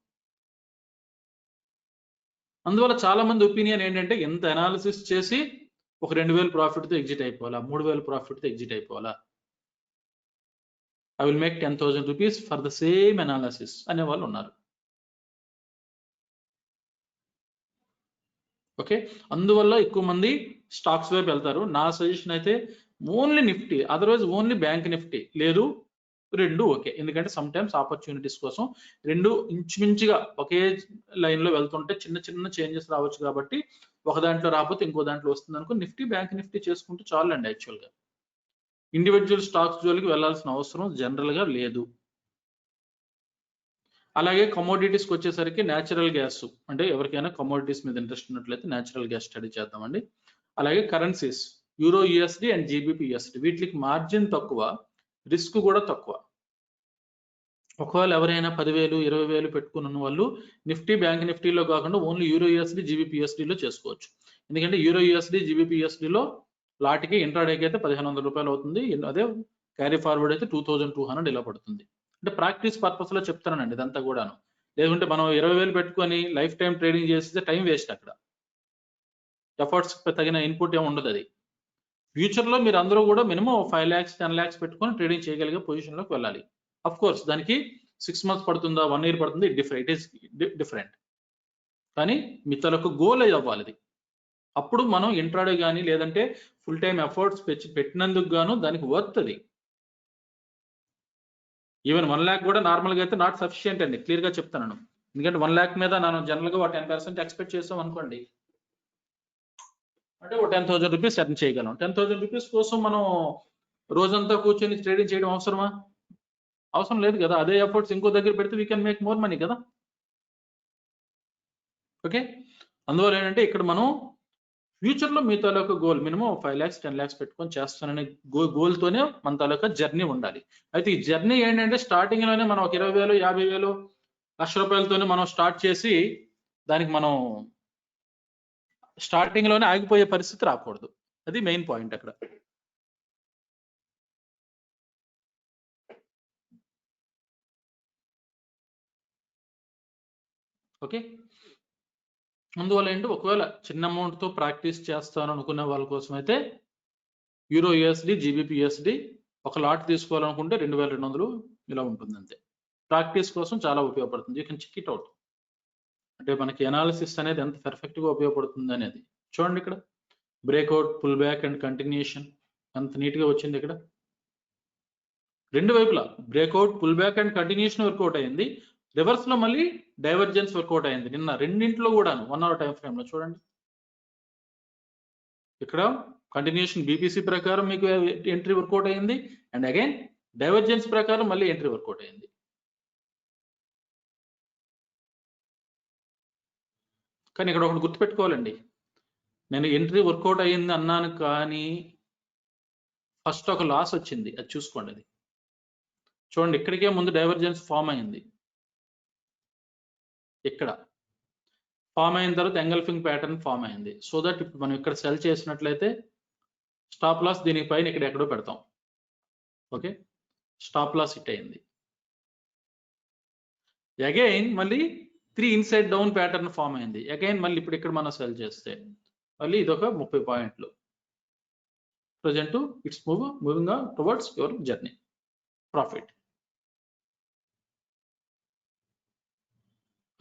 అందువల్ల చాలా మంది ఒపీనియన్ ఏంటంటే ఎంత అనాలిసిస్ చేసి ఒక 2000 ప్రాఫిట్ తో ఎగ్జిట్ అయిపోవాలా, 3000 ప్రాఫిట్ తో ఎగ్జిట్ అయిపోవాలా, I will make 10,000 rupees for the same analysis అనే వాళ్ళు ఉన్నారు. ఓకే, అందువల్ల ఎక్కువ మంది స్టాక్స్ వైపు వెళ్తారు. నా సజెషన్ అయితే only Nifty, otherwise only bank Nifty, లేదు రెండు ఓకే. ఎందుకంటే సమ్ టైమ్స్ ఆపర్చునిటీస్ కోసం రెండు ఇంచుమించుగా ఒకే లైన్ లో వెళ్తుంటే చిన్న చిన్న చేంజెస్ రావచ్చు కాబట్టి ఒక దాంట్లో రాకపోతే ఇంకో దాంట్లో వస్తుంది అనుకో నిఫ్టీ, బ్యాంక్ నిఫ్టీ చేసుకుంటే చాలండి. యాక్చువల్గా ఇండివిజువల్ స్టాక్స్ జోలికి వెళ్లాల్సిన అవసరం జనరల్ గా లేదు. అలాగే కమోడిటీస్కి వచ్చేసరికి న్యాచురల్ గ్యాస్, అంటే ఎవరికైనా కమోడిటీస్ మీద ఇంట్రెస్ట్ ఉన్నట్లయితే న్యాచురల్ గ్యాస్ స్టడీ చేద్దామండి. అలాగే currencies, euro USD and GBP USD, వీటికి మార్జిన్ తక్కువ, రిస్క్ కూడా తక్కువ. ఒకవేళ ఎవరైనా 10,000, 20,000 పెట్టుకున్న వాళ్ళు నిఫ్టీ, బ్యాంక్ నిఫ్టీలో కాకుండా ఓన్లీ యూరో యూఎస్డి, జీబీపీ యూఎస్డిలో చేసుకోవచ్చు. ఎందుకంటే యూరో యూఎస్డి, జీబీపీ యూఎస్డిలో లాట్కి ఇంట్రాడేకి అయితే 1,500 రూపాయలు అవుతుంది, అదే క్యారీ ఫార్వర్డ్ అయితే 2,200 ఇలా పడుతుంది. అంటే ప్రాక్టీస్ పర్పస్ లో చెప్తానండి ఇదంతా కూడాను. లేకుంటే మనం 20,000 పెట్టుకొని లైఫ్ టైం ట్రేడింగ్ చేస్తే టైం వేస్ట్. అక్కడ ఎఫర్ట్స్ తగిన ఇన్పుట్ ఏమి ఉండదు. అది ఫ్యూచర్ లో మీరు అందరూ కూడా మినిమం 5 lakhs 10 lakhs పెట్టుకొని ట్రేడింగ్ చేయగలిగే పొజిషన్ లోకి వెళ్ళాలి. అఫ్ కోర్స్ దానికి 6 months పడుతుందా, 1 year పడుతుంది, ఇట్ ఈస్ డిఫరెంట్. కానీ మీ తలకు గోల్ అవ్వాలి ఇది. అప్పుడు మనం ఇంట్రాడే కానీ లేదంటే ఫుల్ టైం ఎఫర్ట్స్ పెట్టినందుకు గాను దానికి వర్త్ అది. ఈవెన్ 1 lakh కూడా నార్మల్గా అయితే నాట్ సఫిషియంట్ అండి, క్లియర్ గా చెప్తాను. ఎందుకంటే 1 lakh మీద నేను జనరల్ గా 10% ఎక్స్పెక్ట్ చేస్తాం అనుకోండి, అంటే 10,000 రూపీస్ ఎర్న్ చేయగలం. 10,000 రూపీస్ కోసం మనం రోజంతా కూర్చొని ట్రేడింగ్ చేయడం అవసరమా? అవసరం లేదు కదా. అదే ఎఫర్ట్స్ ఇంకో దగ్గర పెడితే we can make more money కదా. ఓకే, అందువల్ల ఏంటంటే ఇక్కడ మనం ఫ్యూచర్ లో మీ తాలూకా గోల్ మినిమం 5 lakhs 10 lakhs పెట్టుకొని చేస్తాననే గోల్ తోనే మన తాలూకా జర్నీ ఉండాలి. అయితే ఈ జర్నీ ఏంటంటే స్టార్టింగ్ లోనే మనం 20,000, 50,000, ₹1,00,000తోనే మనం స్టార్ట్ చేసి దానికి మనం స్టార్టింగ్ లోనే ఆగిపోయే పరిస్థితి రాకూడదు. అది మెయిన్ పాయింట్ అక్కడ. ఓకే, అందువల్ల ఏంటి, ఒకవేళ చిన్న అమౌంట్తో ప్రాక్టీస్ చేస్తాను అనుకునే వాళ్ళ కోసం అయితే యూరో యూఎస్డి, జీబీపీ యూఎస్డి ఒక లాట్ తీసుకోవాలనుకుంటే 2200 ఇలా ఉంటుంది అంతే. ప్రాక్టీస్ కోసం చాలా ఉపయోగపడుతుంది. You can check it out. అంటే మనకి ఎనాలిసిస్ అనేది ఎంత పర్ఫెక్ట్గా ఉపయోగపడుతుంది అనేది చూడండి. ఇక్కడ breakout, pull back and continuation ఎంత నీట్గా వచ్చింది. ఇక్కడ రెండు వైపులా breakout, pull back and continuation work out అయింది. రివర్స్ లో మళ్ళీ డైవర్జెన్స్ వర్కౌట్ అయింది నిన్న రెండింటిలో కూడాను 1 hour టైం ఫ్రేమ్ లో చూడండి. ఇక్కడ కంటిన్యూషన్ బీపీసీ ప్రకారం మీకు ఎంట్రీ వర్కౌట్ అయింది, అండ్ అగైన్ డైవర్జెన్స్ ప్రకారం మళ్ళీ ఎంట్రీ వర్కౌట్ అయింది. కానీ ఇక్కడ ఒకటి గుర్తుపెట్టుకోవాలండి, నేను ఎంట్రీ వర్కౌట్ అయ్యింది అన్నాను కానీ ఫస్ట్ ఒక లాస్ వచ్చింది, అది చూసుకోండి. అది చూడండి, ఇక్కడికే ముందు డైవర్జెన్స్ ఫామ్ అయింది. ఇక్కడ ఫామ్ అయిన తర్వాత ఎంగల్ఫింగ్ ప్యాటర్న్ ఫామ్ అయింది. సో దట్ ఇప్పుడు మనం ఇక్కడ సెల్ చేసినట్లయితే స్టాప్ లాస్ దీనికి పైన ఇక్కడ ఎక్కడో పెడతాం. ఓకే, స్టాప్ లాస్ హిట్ అయింది. అగైన్ మళ్ళీ 3 ఇన్సైడ్ డౌన్ ప్యాటర్న్ ఫామ్ అయింది. అగైన్ మళ్ళీ ఇప్పుడు ఇక్కడ మనం సెల్ చేస్తే మళ్ళీ ఇదొక 30 పాయింట్లు. Present it's moving towards your journey profit.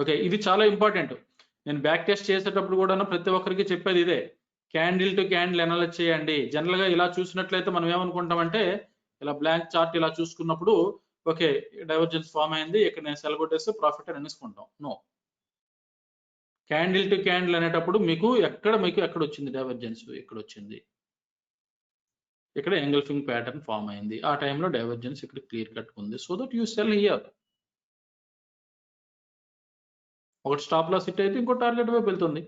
Okay, ఇది చాలా ఇంపార్టెంట్. నేను బ్యాక్ టెస్ట్ చేసేటప్పుడు కూడా ప్రతి ఒక్కరికి చెప్పేది ఇదే, క్యాండిల్ టు క్యాండిల్ అనలైజ్ చేయండి. జనరల్ గా ఇలా చూసినట్లయితే మనం ఏమనుకుంటామంటే, ఇలా బ్లాంక్ చార్ట్ ఇలా చూసుకున్నప్పుడు ఓకే డైవర్జెన్స్ ఫామ్ అయింది, ఇక్కడ నేను సెల్ కొట్టేస్తే ప్రాఫిట్ అని అనుకుంటాం. నో, క్యాండిల్ టు క్యాండిల్ అనేటప్పుడు మీకు ఎక్కడ వచ్చింది డైవర్జెన్స్, ఇక్కడ వచ్చింది. ఇక్కడ ఎంగల్ఫింగ్ ప్యాటర్న్ ఫామ్ అయింది, ఆ టైంలో డైవర్జెన్స్ ఇక్కడ క్లియర్ కట్ ఉంది. So that you cell here. ఒకటి స్టాప్ లాస్ హిట్ అయితే ఇంకో టార్గెట్ వైపు వెళ్తుంది.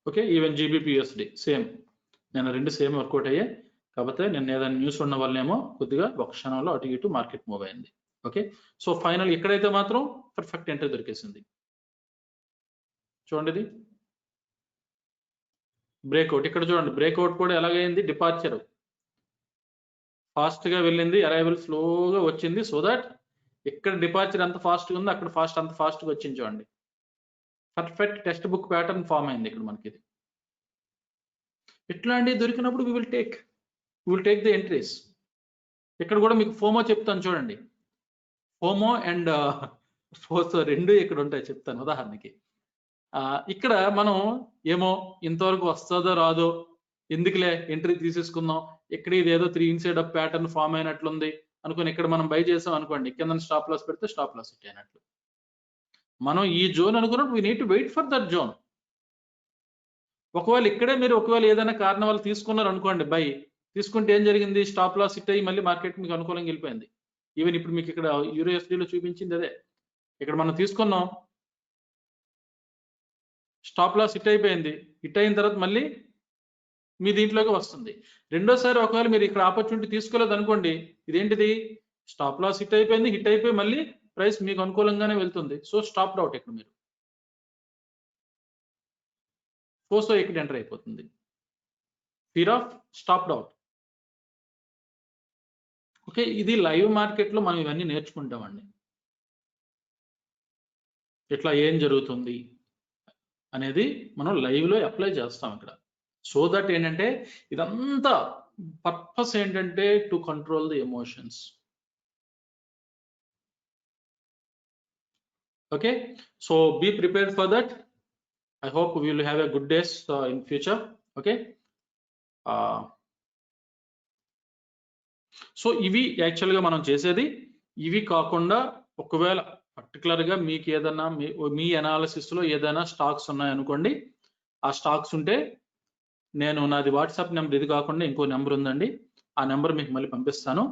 Okay, even GBP USD same, నేను రెండు సేమ్ వర్కౌట్ అయ్యాయి. కాకపోతే నేను ఏదైనా న్యూస్ ఉన్న వల్లేమో కొద్దిగా ఒక క్షణంలో అటు ఇటు మార్కెట్ మూవ్ అయింది. ఓకే, సో ఫైనల్ ఇక్కడైతే మాత్రం పర్ఫెక్ట్ ఎంట్రీ దొరికేసింది. చూడండి, ఇది బ్రేక్అవుట్. ఇక్కడ చూడండి, బ్రేక్అవుట్ కూడా ఎలాగైంది, డిపార్చర్ ఫాస్ట్ గా వెళ్ళింది, అరైవల్ స్లోగా వచ్చింది. సో దట్ ఇక్కడ డిపార్చర్ ఎంత ఫాస్ట్ గా ఉందో అక్కడ అంత ఫాస్ట్ గా వచ్చింది. చూడండి, perfect textbook pattern form అయింది ఇక్కడ మనకి. ఇది ఇట్లాంటివి దొరికినప్పుడు we will take the entries. ఇక్కడ కూడా మీకు ఫోమో చెప్తాను చూడండి, ఫోమో అండ్ ఫోసో రెండు ఇక్కడ ఉంటాయి, చెప్తాను ఉదాహరణకి. ఇక్కడ మనం ఏమో ఇంతవరకు వస్తుందో రాదో, ఎందుకులే ఎంట్రీ తీసేసుకుందాం, ఇక్కడ ఇది ఏదో 3 ఇన్సైడ్ అప్ ప్యాటర్న్ ఫామ్ అయినట్లుంది అనుకుని ఇక్కడ మనం బై చేసాం అనుకోండి, కింద స్టాప్ లాస్ పెడితే స్టాప్ లాస్ హిట్ అయినట్లు. మనం ఈ జోన్ అనుకున్నప్పుడు we need to wait for that zone. ఒకవేళ ఇక్కడే మీరు ఏదైనా కారణం వల్ల తీసుకున్నారు అనుకోండి, బై తీసుకుంటే ఏం జరిగింది, స్టాప్ లాస్ హిట్ అయ్యి మళ్ళీ మార్కెట్ మీకు అనుకూలంగా వెళ్ళిపోయింది. ఈవెన్ ఇప్పుడు మీకు ఇక్కడ యూరోఎస్డీలో చూపించింది అదే. ఇక్కడ మనం తీసుకున్నాం, స్టాప్ లాస్ హిట్ అయిపోయింది, హిట్ అయిన తర్వాత మళ్ళీ మీ దీంట్లోకి వస్తుంది. రెండోసారి ఒకవేళ మీరు ఇక్కడ ఆపర్చునిటీ తీసుకోలేదు అనుకోండి, ఇదేంటిది, స్టాప్ లాస్ హిట్ అయిపోయి మళ్ళీ ప్రైస్ మీకు అనుకూలంగానే వెళ్తుంది. సో స్టాప్ అవుట్ ఇక్కడ మీరు ఫోర్స్ ఇక్కడ ఎంటర్ అయిపోతుంది. Fear of stop out. Okay, ఇది లైవ్ మార్కెట్ లో మనం ఇవన్నీ నేర్చుకుంటామండి, ఇట్లా ఏం జరుగుతుంది అనేది మనం లైవ్ లో అప్లై చేస్తాం ఇక్కడ. సో దట్ ఏంటంటే ఇదంతా పర్పస్ ఏంటంటే to control the emotions. Okay, so be prepared for that. I hope we will have a good days in future. Okay, so ఇవి యాక్చువల్గా మనం చేసేది. ఇవి కాకుండా ఒకవేళ పర్టికులర్గా మీకు ఏదైనా మీ అనాలిసిస్లో ఏదైనా స్టాక్స్ ఉన్నాయనుకోండి, ఆ స్టాక్స్ ఉంటే నేను నాది వాట్సాప్ నెంబర్ ఇది కాకుండా ఇంకో నెంబర్ ఉందండి, ఆ నెంబర్ మీకు మళ్ళీ పంపిస్తాను.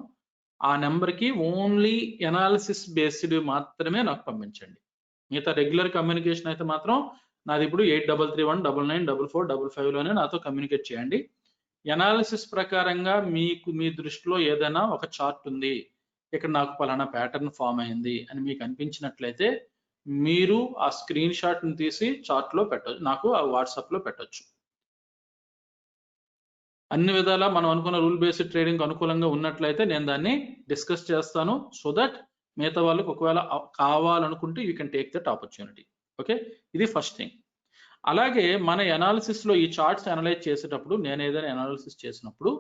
ఆ నెంబర్కి ఓన్లీ ఎనాలిసిస్ బేస్డ్ మాత్రమే నాకు పంపించండి. మిగతా రెగ్యులర్ కమ్యూనికేషన్ అయితే మాత్రం నాది ఇప్పుడు 8331994455లోనే నాతో కమ్యూనికేట్ చేయండి. ఎనాలిసిస్ ప్రకారంగా మీ దృష్టిలో ఏదైనా ఒక చార్ట్ ఉంది, ఇక్కడ నాకు పలానా ప్యాటర్న్ ఫామ్ అయింది అని మీకు అనిపించినట్లయితే మీరు ఆ స్క్రీన్ షాట్ని తీసి చార్ట్లో పెట్టచ్చు, నాకు ఆ వాట్సాప్లో పెట్టచ్చు. అన్ని విధాలా మనం అనుకున్న రూల్ బేస్డ్ ట్రేడింగ్ అనుకూలంగా ఉన్నట్లయితే నేను దాన్ని డిస్కస్ చేస్తాను. సో దట్ మిగతా వాళ్ళకి ఒకవేళ కావాలనుకుంటే you can take that opportunity. Okay, ఇది ఫస్ట్ థింగ్. అలాగే మన అనాలిసిస్లో ఈ చార్ట్స్ అనలైజ్ చేసేటప్పుడు, నేను ఏదైనా అనాలిసిస్ చేసినప్పుడు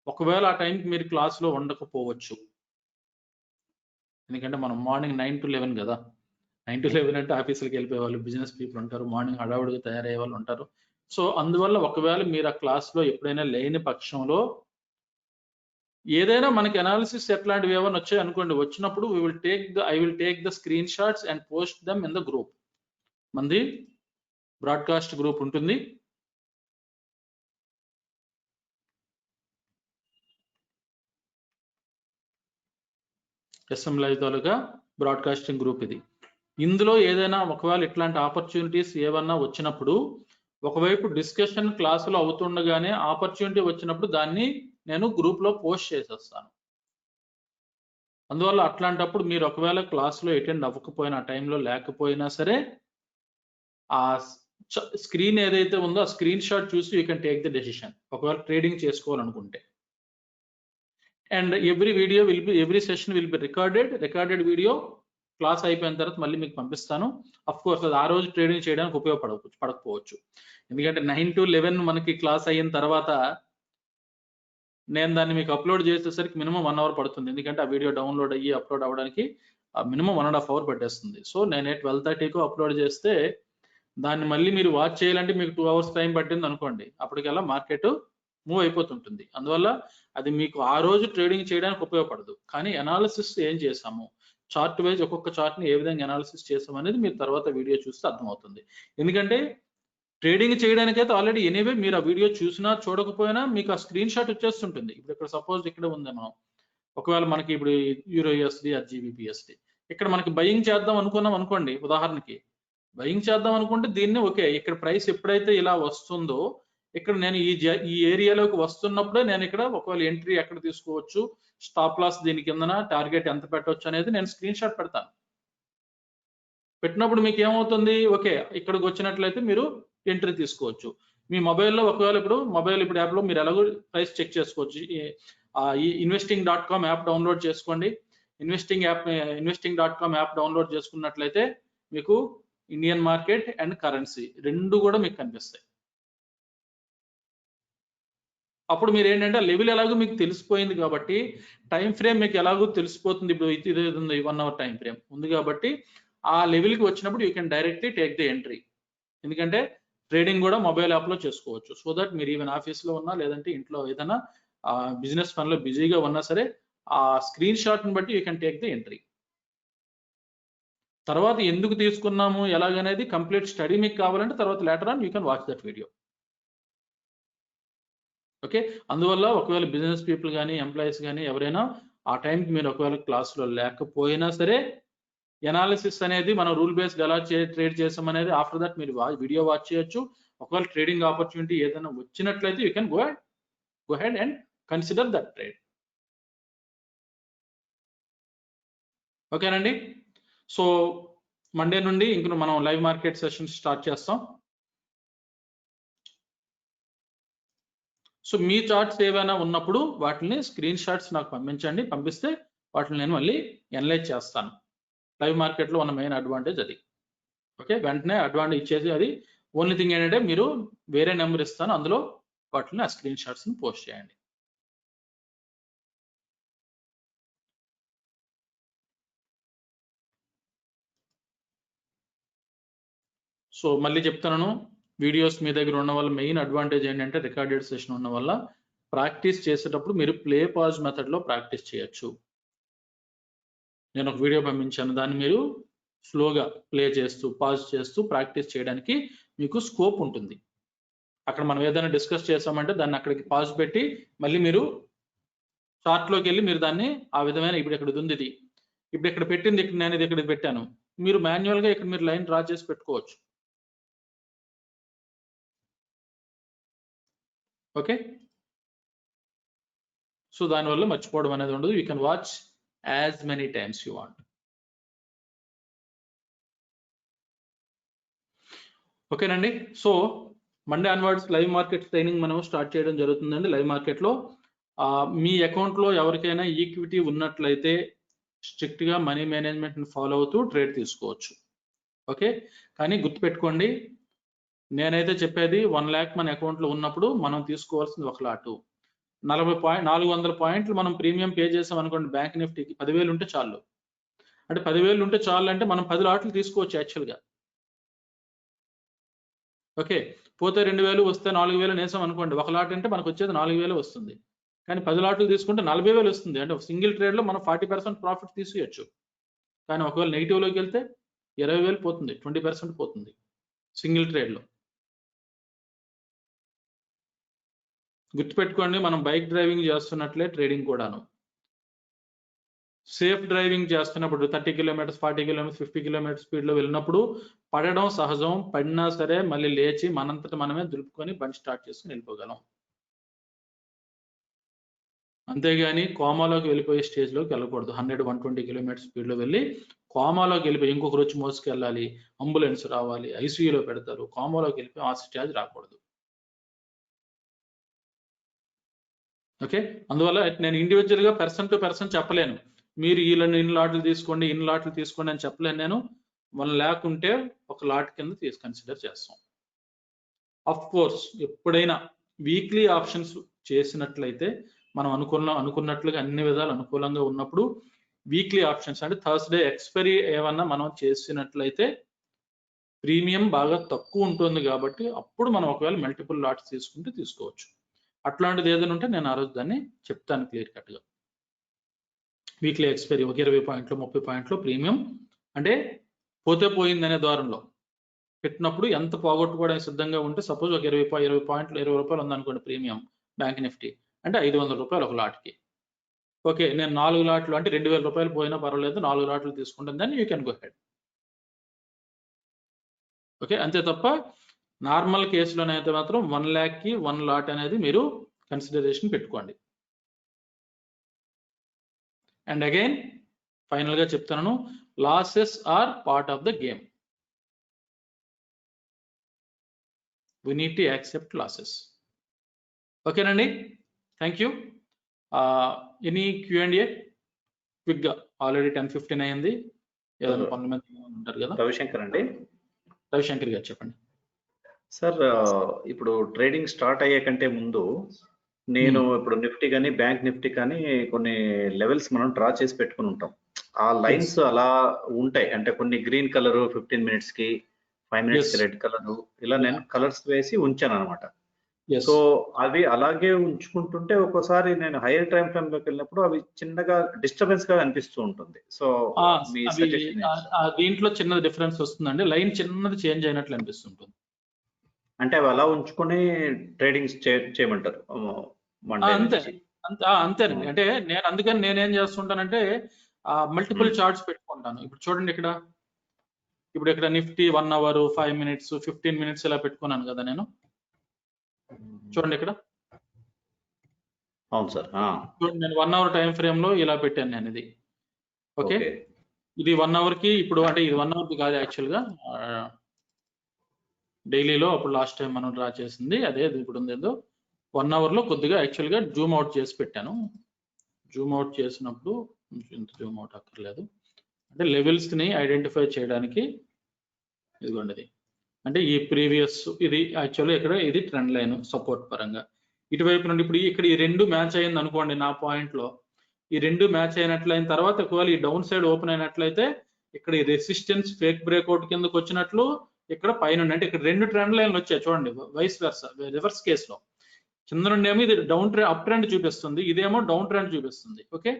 ఒకవేళ ఆ టైంకి మీరు క్లాస్లో ఉండకపోవచ్చు, ఎందుకంటే మనం మార్నింగ్ 9 to 11 కదా. 9 to 11 అంటే ఆఫీసులకు వెళ్ళిపోయే వాళ్ళు, బిజినెస్ పీపుల్ ఉంటారు, మార్నింగ్ హడావుడిగా తయారయ్యే వాళ్ళు ఉంటారు. సో అందువల్ల ఒకవేళ మీరు ఆ క్లాస్లో ఎప్పుడైనా లేని పక్షంలో ఏదైనా మనకి అనాలిసిస్ ఎట్లాంటివి ఏమైనా వచ్చాయి అనుకోండి, వచ్చినప్పుడు I will take the screen shots and post them in the group. మంది బ్రాడ్కాస్ట్ గ్రూప్ ఉంటుంది, ఎస్ఎం లైవ్ తాలూకా బ్రాడ్కాస్టింగ్ గ్రూప్ ఇది. ఇందులో ఏదైనా ఒకవేళ ఇట్లాంటి ఆపర్చునిటీస్ ఏమన్నా వచ్చినప్పుడు, ఒకవైపు డిస్కషన్ క్లాసులో అవుతుండగానే ఆపర్చునిటీ వచ్చినప్పుడు దాన్ని నేను గ్రూప్లో పోస్ట్ చేసేస్తాను. అందువల్ల అట్లాంటప్పుడు మీరు ఒకవేళ క్లాస్లో అటెండ్ అవ్వకపోయినా, టైంలో లేకపోయినా సరే, ఆ స్క్రీన్ ఏదైతే ఉందో ఆ స్క్రీన్ షాట్ చూసి you can take the decision, ఒకవేళ ట్రేడింగ్ చేసుకోవాలనుకుంటే. And every session will be recorded video. Class అయిపోయిన తర్వాత మళ్ళీ మీకు పంపిస్తాను. అఫ్ కోర్స్ అది ఆ రోజు ట్రేడింగ్ చేయడానికి పడకపోవచ్చు, ఎందుకంటే 9 to 11 మనకి క్లాస్ అయిన తర్వాత నేను దాన్ని మీకు అప్లోడ్ చేసేసరికి మినిమం 1 hour పడుతుంది, ఎందుకంటే ఆ వీడియో డౌన్లోడ్ అయ్యి అప్లోడ్ అవ్వడానికి మినిమం 1.5 hour పట్టేస్తుంది. సో నేను 12:30కు అప్లోడ్ చేస్తే దాన్ని మళ్ళీ మీరు వాచ్ చేయాలంటే మీకు 2 hours టైం పట్టింది అనుకోండి, అప్పటికల్లా మార్కెట్ మూవ్ అయిపోతుంటుంది. అందువల్ల అది మీకు ఆ రోజు ట్రేడింగ్ చేయడానికి ఉపయోగపడదు. కానీ అనాలిసిస్ ఏం చేసాము, చార్ట్ వైజ్ ఒక్కొక్క చార్ట్ని ఏ విధంగా అనాలిసిస్ చేసాం అనేది మీరు తర్వాత వీడియో చూస్తే అర్థమవుతుంది. ఎందుకంటే ట్రేడింగ్ చేయడానికైతే ఆల్రెడీ ఎనీవే మీరు ఆ వీడియో చూసినా చూడకపోయినా మీకు ఆ స్క్రీన్ షాట్ వచ్చేస్తుంటుంది. ఇప్పుడు ఇక్కడ సపోజ్ ఇక్కడ ఉంది, మనం ఒకవేళ మనకి ఇప్పుడు యూరో యూఎస్డి ఆర్ జీబీపీఎస్డి ఇక్కడ మనకి బయింగ్ చేద్దాం అనుకున్నాం అనుకోండి, ఉదాహరణకి బయింగ్ చేద్దాం అనుకుంటే దీన్ని ఓకే, ఇక్కడ ప్రైస్ ఎప్పుడైతే ఇలా వస్తుందో, ఇక్కడ నేను ఈ ఏరియాలోకి వస్తున్నప్పుడే నేను ఇక్కడ ఒకవేళ ఎంట్రీ ఎక్కడ తీసుకోవచ్చు, స్టాప్ లాస్ దీని కిందన, టార్గెట్ ఎంత పెట్టవచ్చు అనేది నేను స్క్రీన్ షాట్ పెడతాను. పెట్టినప్పుడు మీకు ఏమవుతుంది, ఓకే ఇక్కడికి వచ్చినట్లయితే మీరు ఎంట్రీ తీసుకోవచ్చు. మీ మొబైల్లో ఒకవేళ ఇప్పుడు యాప్లో మీరు ఎలాగో ప్రైస్ చెక్ చేసుకోవచ్చు. ఈ investing.com యాప్ డౌన్లోడ్ చేసుకోండి. investing.com యాప్ డౌన్లోడ్ చేసుకున్నట్లయితే మీకు ఇండియన్ మార్కెట్ అండ్ కరెన్సీ రెండు కూడా మీకు కనిపిస్తాయి. అప్పుడు మీరు ఏంటంటే లెవెల్ ఎలాగో మీకు తెలిసిపోయింది కాబట్టి టైం ఫ్రేమ్ మీకు ఎలాగో తెలిసిపోతుంది. ఇప్పుడు ఇది 1 hour టైం ఫ్రేమ్ ఉంది కాబట్టి ఆ లెవెల్కి వచ్చినప్పుడు you can directly take the entry. ఎందుకంటే ట్రేడింగ్ కూడా మొబైల్ యాప్లో చేసుకోవచ్చు. సో దట్ మీరు ఈవెన్ ఆఫీస్లో ఉన్నా లేదంటే ఇంట్లో ఏదైనా బిజినెస్ పనిలో బిజీగా ఉన్నా సరే ఆ స్క్రీన్ షాట్ని బట్టి you can take the entry. తర్వాత ఎందుకు తీసుకున్నాము ఎలాగనేది కంప్లీట్ స్టడీ మీకు కావాలంటే తర్వాత later on you can watch that video. Okay, అందువల్ల ఒకవేళ బిజినెస్ పీపుల్ కానీ ఎంప్లాయీస్ కానీ ఎవరైనా ఆ టైంకి మీరు ఒకవేళ క్లాస్లో లేకపోయినా సరే, ఎనాలిసిస్ అనేది మనం రూల్ బేస్డ్ ఎలా ట్రేడ్ చేసాం అనేది ఆఫ్టర్ దట్ మీరు వీడియో వాచ్ చేయొచ్చు. ఒకవేళ ట్రేడింగ్ ఆపర్చునిటీ ఏదైనా వచ్చినట్లయితే you can go head and consider that trade. ఓకేనండి, సో మండే నుండి ఇంక మనం లైవ్ మార్కెట్ సెషన్స్ స్టార్ట్ చేస్తాం. సో మీ చార్ట్స్ ఏవైనా ఉన్నప్పుడు వాటిని స్క్రీన్ షాట్స్ నాకు పంపించండి, పంపిస్తే వాటిని నేను మళ్ళీ ఎనలైజ్ చేస్తాను. లైవ్ మార్కెట్లో ఉన్న మెయిన్ అడ్వాంటేజ్ అది. ఓకే, వెంటనే అడ్వాంటేజ్ ఇచ్చేసి అది ఓన్లీ థింగ్ ఏంటంటే మీరు వేరే నెంబర్ ఇస్తాను, అందులో వాటిని ఆ స్క్రీన్ షాట్స్ని పోస్ట్ చేయండి. సో మళ్ళీ చెప్తున్నాను, వీడియోస్ మీ దగ్గర ఉన్న వల్ల మెయిన్ అడ్వాంటేజ్ ఏంటంటే రికార్డెడ్ సెషన్ ఉన్న వల్ల ప్రాక్టీస్ చేసేటప్పుడు మీరు ప్లే పాజ్ మెథడ్లో ప్రాక్టీస్ చేయొచ్చు. నేను ఒక వీడియో పంపించాను, దాన్ని మీరు స్లోగా ప్లే చేస్తూ పాజ్ చేస్తూ ప్రాక్టీస్ చేయడానికి మీకు స్కోప్ ఉంటుంది. అక్కడ మనం ఏదైనా డిస్కస్ చేసామంటే దాన్ని అక్కడికి పాజ్ పెట్టి మళ్ళీ మీరు చార్ట్లోకి వెళ్ళి మీరు దాన్ని ఆ విధమైన ఇప్పుడు ఇక్కడ ఉంది, ఇది ఇప్పుడు ఇక్కడ పెట్టింది, ఇక్కడ నేను ఇది ఇక్కడ పెట్టాను, మీరు మాన్యువల్గా ఇక్కడ మీరు లైన్ డ్రా చేసి పెట్టుకోవచ్చు. ఓకే, సో దానివల్ల మర్చిపోవడం అనేది ఉండదు. You can watch as many times you want. ఓకేనండి, so Monday onwards live market training మనం స్టార్ట్ చేయడం జరుగుతుందండి. లైవ్ మార్కెట్లో మీ అకౌంట్లో ఎవరికైనా ఈక్విటీ ఉన్నట్లయితే స్ట్రిక్ట్ గా మనీ మేనేజ్మెంట్ ని ఫాలో అవుతూ ట్రేడ్ తీసుకోవచ్చు. ఓకే, కానీ గుర్తుపెట్టుకోండి, నేనైతే చెప్పేది 1 lakh మన అకౌంట్ లో ఉన్నప్పుడు మనం తీసుకోవాల్సింది 1 లాట్. 400 పాయింట్లు మనం ప్రీమియం పే చేసాం అనుకోండి, బ్యాంక్ నిఫ్టీకి 10,000 ఉంటే చాలు. అంటే 10,000 ఉంటే చాలు అంటే మనం 10 లాట్లు తీసుకోవచ్చు యాక్చువల్గా. ఓకే, పోతే 2,000 వస్తే 4,000 వేసాం అనుకోండి, 1 లాట్ అంటే మనకు వచ్చేది 4,000 వస్తుంది. కానీ 10 లాట్లు తీసుకుంటే 40,000 వస్తుంది. అంటే సింగిల్ ట్రేడ్ లో మనం 40% ప్రాఫిట్ తీసుకోవచ్చు. కానీ ఒకవేళ నెగిటివ్ లోకి వెళ్తే 20,000 పోతుంది, 20% పోతుంది సింగిల్ ట్రేడ్ లో. గుర్తుపెట్టుకోండి, మనం బైక్ డ్రైవింగ్ చేస్తున్నట్లే ట్రేడింగ్ కూడాను. సేఫ్ డ్రైవింగ్ చేస్తున్నప్పుడు 30 కిలోమీటర్స్, 40 కిలోమీటర్స్, 50 కిలోమీటర్స్ స్పీడ్ లో వెళ్ళినప్పుడు పడడం సహజం. పడినా సరే మళ్ళీ లేచి మనంతట మనమే దులుపుకొని బండి స్టార్ట్ చేసుకుని వెళ్ళిపోగలం. అంతేగాని కోమాలోకి వెళ్ళిపోయే స్టేజ్ లోకి వెళ్ళకూడదు. 100-120 కిలోమీటర్స్ స్పీడ్ లో వెళ్ళి కోమాలోకి వెళ్ళిపోయి ఇంకొకరు వచ్చి మోసుకెళ్ళాలి, అంబులెన్స్ రావాలి, ఐసీయూలో పెడతారు, కోమాలోకి వెళ్ళిపోయి ఆ స్టేజ్ రాకూడదు. ఓకే, అందువల్ల నేను ఇండివిజువల్ గా పర్సన్ టు పర్సన్ చెప్పలేను. మీరు ఇన్ని లాట్లు తీసుకోండి, ఇన్ని లాట్లు తీసుకోండి అని చెప్పలేను నేను. 1 lakh ఉంటే 1 లాట్ కింద కన్సిడర్ చేస్తాం. ఆఫ్ కోర్స్ ఎప్పుడైనా వీక్లీ ఆప్షన్స్ చేసినట్లయితే మనం అనుకున్నట్లుగా అన్ని విధాలు అనుకూలంగా ఉన్నప్పుడు వీక్లీ ఆప్షన్స్ అంటే థర్స్డే ఎక్స్పైరీ ఏమన్నా మనం చేసినట్లయితే ప్రీమియం బాగా తక్కువ ఉంటుంది. కాబట్టి అప్పుడు మనం ఒకవేళ మల్టిపుల్ లాట్స్ తీసుకుంటే తీసుకోవచ్చు. అట్లాంటిది ఏదైనా ఉంటే నేను ఆ రోజు దాన్ని చెప్తాను క్లియర్ కట్ గా. వీక్లీ ఎక్స్పైరీ ఒక 20 పాయింట్లు 30 పాయింట్లు ప్రీమియం అంటే పోతే పోయిందనే ద్వారంలో పెట్టినప్పుడు ఎంత పోగొట్టుకోవడానికి సిద్ధంగా ఉంటే, సపోజ్ ఒక 20 పాయింట్లు 20 రూపాయలు ఉందనుకోండి ప్రీమియం బ్యాంక్ నిఫ్టీ అంటే 500 రూపాయలు ఒక లాట్కి. ఓకే, నేను 4 లాట్లు అంటే 2,000 రూపాయలు పోయినా పర్వాలేదు, 4 లాట్లు తీసుకుంటాను, దాన్ని you can go head. Okay, అంతే తప్ప నార్మల్ కేసులోనైతే మాత్రం 1 lakh కి 1 లాట్ అనేది మీరు కన్సిడరేషన్ పెట్టుకోండి. అండ్ అగైన్ ఫైనల్ గా చెప్తాను, losses are part of the game. we need to accept losses. ఓకేనండి, thank you. Any Q&A quick గా? ఆల్రెడీ 10:15 అయింది. ఏదైనా పనుల మీద ఉంటారు కదా. రవిశంకర్ అండి. రవిశంకర్ గారు చెప్పండి సార్. ఇప్పుడు ట్రేడింగ్ స్టార్ట్ అయ్యే కంటే ముందు నేను ఇప్పుడు నిఫ్టీ కానీ బ్యాంక్ నిఫ్టీ కానీ కొన్ని లెవెల్స్ మనం డ్రా చేసి పెట్టుకుని ఉంటాం. ఆ లైన్స్ అలా ఉంటాయి, అంటే కొన్ని గ్రీన్ కలర్ 15 minutes కి, 5 minutes కి రెడ్ కలర్, ఇలా నేను కలర్స్ వేసి ఉంచాను అనమాట. సో అవి అలాగే ఉంచుకుంటుంటే ఒక్కోసారి నేను హైయర్ టైం ఫ్రేమ్ లోకి వెళ్ళినప్పుడు అవి చిన్నగా డిస్టర్బెన్స్ గా అనిపిస్తూ ఉంటుంది. సో మీ సజెషన్? దీంట్లో చిన్న డిఫరెన్స్ వస్తుందండి, లైన్ చిన్నది చేంజ్ అయినట్లు అనిపిస్తుంటుంది. అంటే అవి అలా ఉంచుకొని ట్రేడింగ్ చేయమంటారు? అంతేనండి. అంటే నేను అందుకని నేనేం చేస్తుంటానంటే మల్టిపుల్ చార్ట్స్ పెట్టుకుంటాను. ఇప్పుడు చూడండి ఇక్కడ నిఫ్టీ 1 hour, 5 minutes, 15 minutes ఇలా పెట్టుకున్నాను కదా నేను. చూడండి ఇక్కడ. అవును సార్. చూడండి, నేను 1 hour టైం ఫ్రేమ్ లో ఇలా పెట్టాను నేను ఇది. ఓకే, ఇది 1 hour కి, ఇప్పుడు అంటే ఇది 1 hour కి కాదు యాక్చువల్ గా, డైలీలో అప్పుడు లాస్ట్ టైం మనం డ్రా చేసింది అదే ఇప్పుడు ఉందేదో. 1 hour లో కొద్దిగా యాక్చువల్ గా జూమ్ అవుట్ చేసి పెట్టాను. జూమ్ అవుట్ చేసినప్పుడు ఇంత జూమ్ అవుట్ అక్కర్లేదు, అంటే లెవెల్స్ ని ఐడెంటిఫై చేయడానికి. ఇదిగోండి ఇది, అంటే ఈ ప్రీవియస్ ఇది యాక్చువల్గా ఇక్కడ ఇది ట్రెండ్ లైన్ సపోర్ట్ పరంగా. ఇటువైపు నుండి ఇప్పుడు ఇక్కడ ఈ రెండు మ్యాచ్ అయింది అనుకోండి, నా పాయింట్ లో ఈ రెండు మ్యాచ్ అయినట్లయిన తర్వాత ఒకవేళ ఈ డౌన్ సైడ్ ఓపెన్ అయినట్లయితే ఇక్కడ ఈ రెసిస్టెన్స్ ఫేక్ బ్రేక్అవుట్ కిందకు వచ్చినట్లు ఇక్కడ పైన, అంటే ఇక్కడ రెండు ట్రెండ్ లైన్లు వచ్చాయి చూడండి, వైస్ వెర్సా రివర్స్ కేసులో. కింద నుండి ఏమో ఇది అప్ ట్రెండ్ చూపిస్తుంది, ఇదేమో డౌన్ ట్రెండ్ చూపిస్తుంది. ఓకే,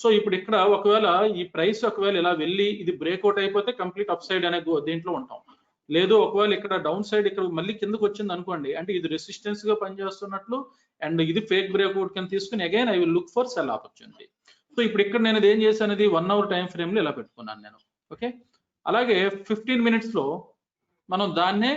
సో ఇప్పుడు ఇక్కడ ఒకవేళ ఈ ప్రైస్ ఒకవేళ ఇలా వెళ్ళి ఇది బ్రేక్అవుట్ అయిపోతే కంప్లీట్ అప్ సైడ్ అనే దీంట్లో ఉంటాం. లేదు ఒకవేళ ఇక్కడ డౌన్ సైడ్ ఇక్కడ మళ్ళీ కిందకు వచ్చింది అనుకోండి, అంటే ఇది రెసిస్టెన్స్ గా పనిచేస్తున్నట్లు అండ్ ఇది ఫేక్ బ్రేక్అవుట్ కింద తీసుకుని again I will look for cell opportunity. So ఇప్పుడు ఇక్కడ నేను ఏం చేశాను, ఇది 1 hour టైం ఫ్రేమ్ లో ఇలా పెట్టుకున్నాను నేను. ఓకే, అలాగే 15 minutes లో మనం దాన్నే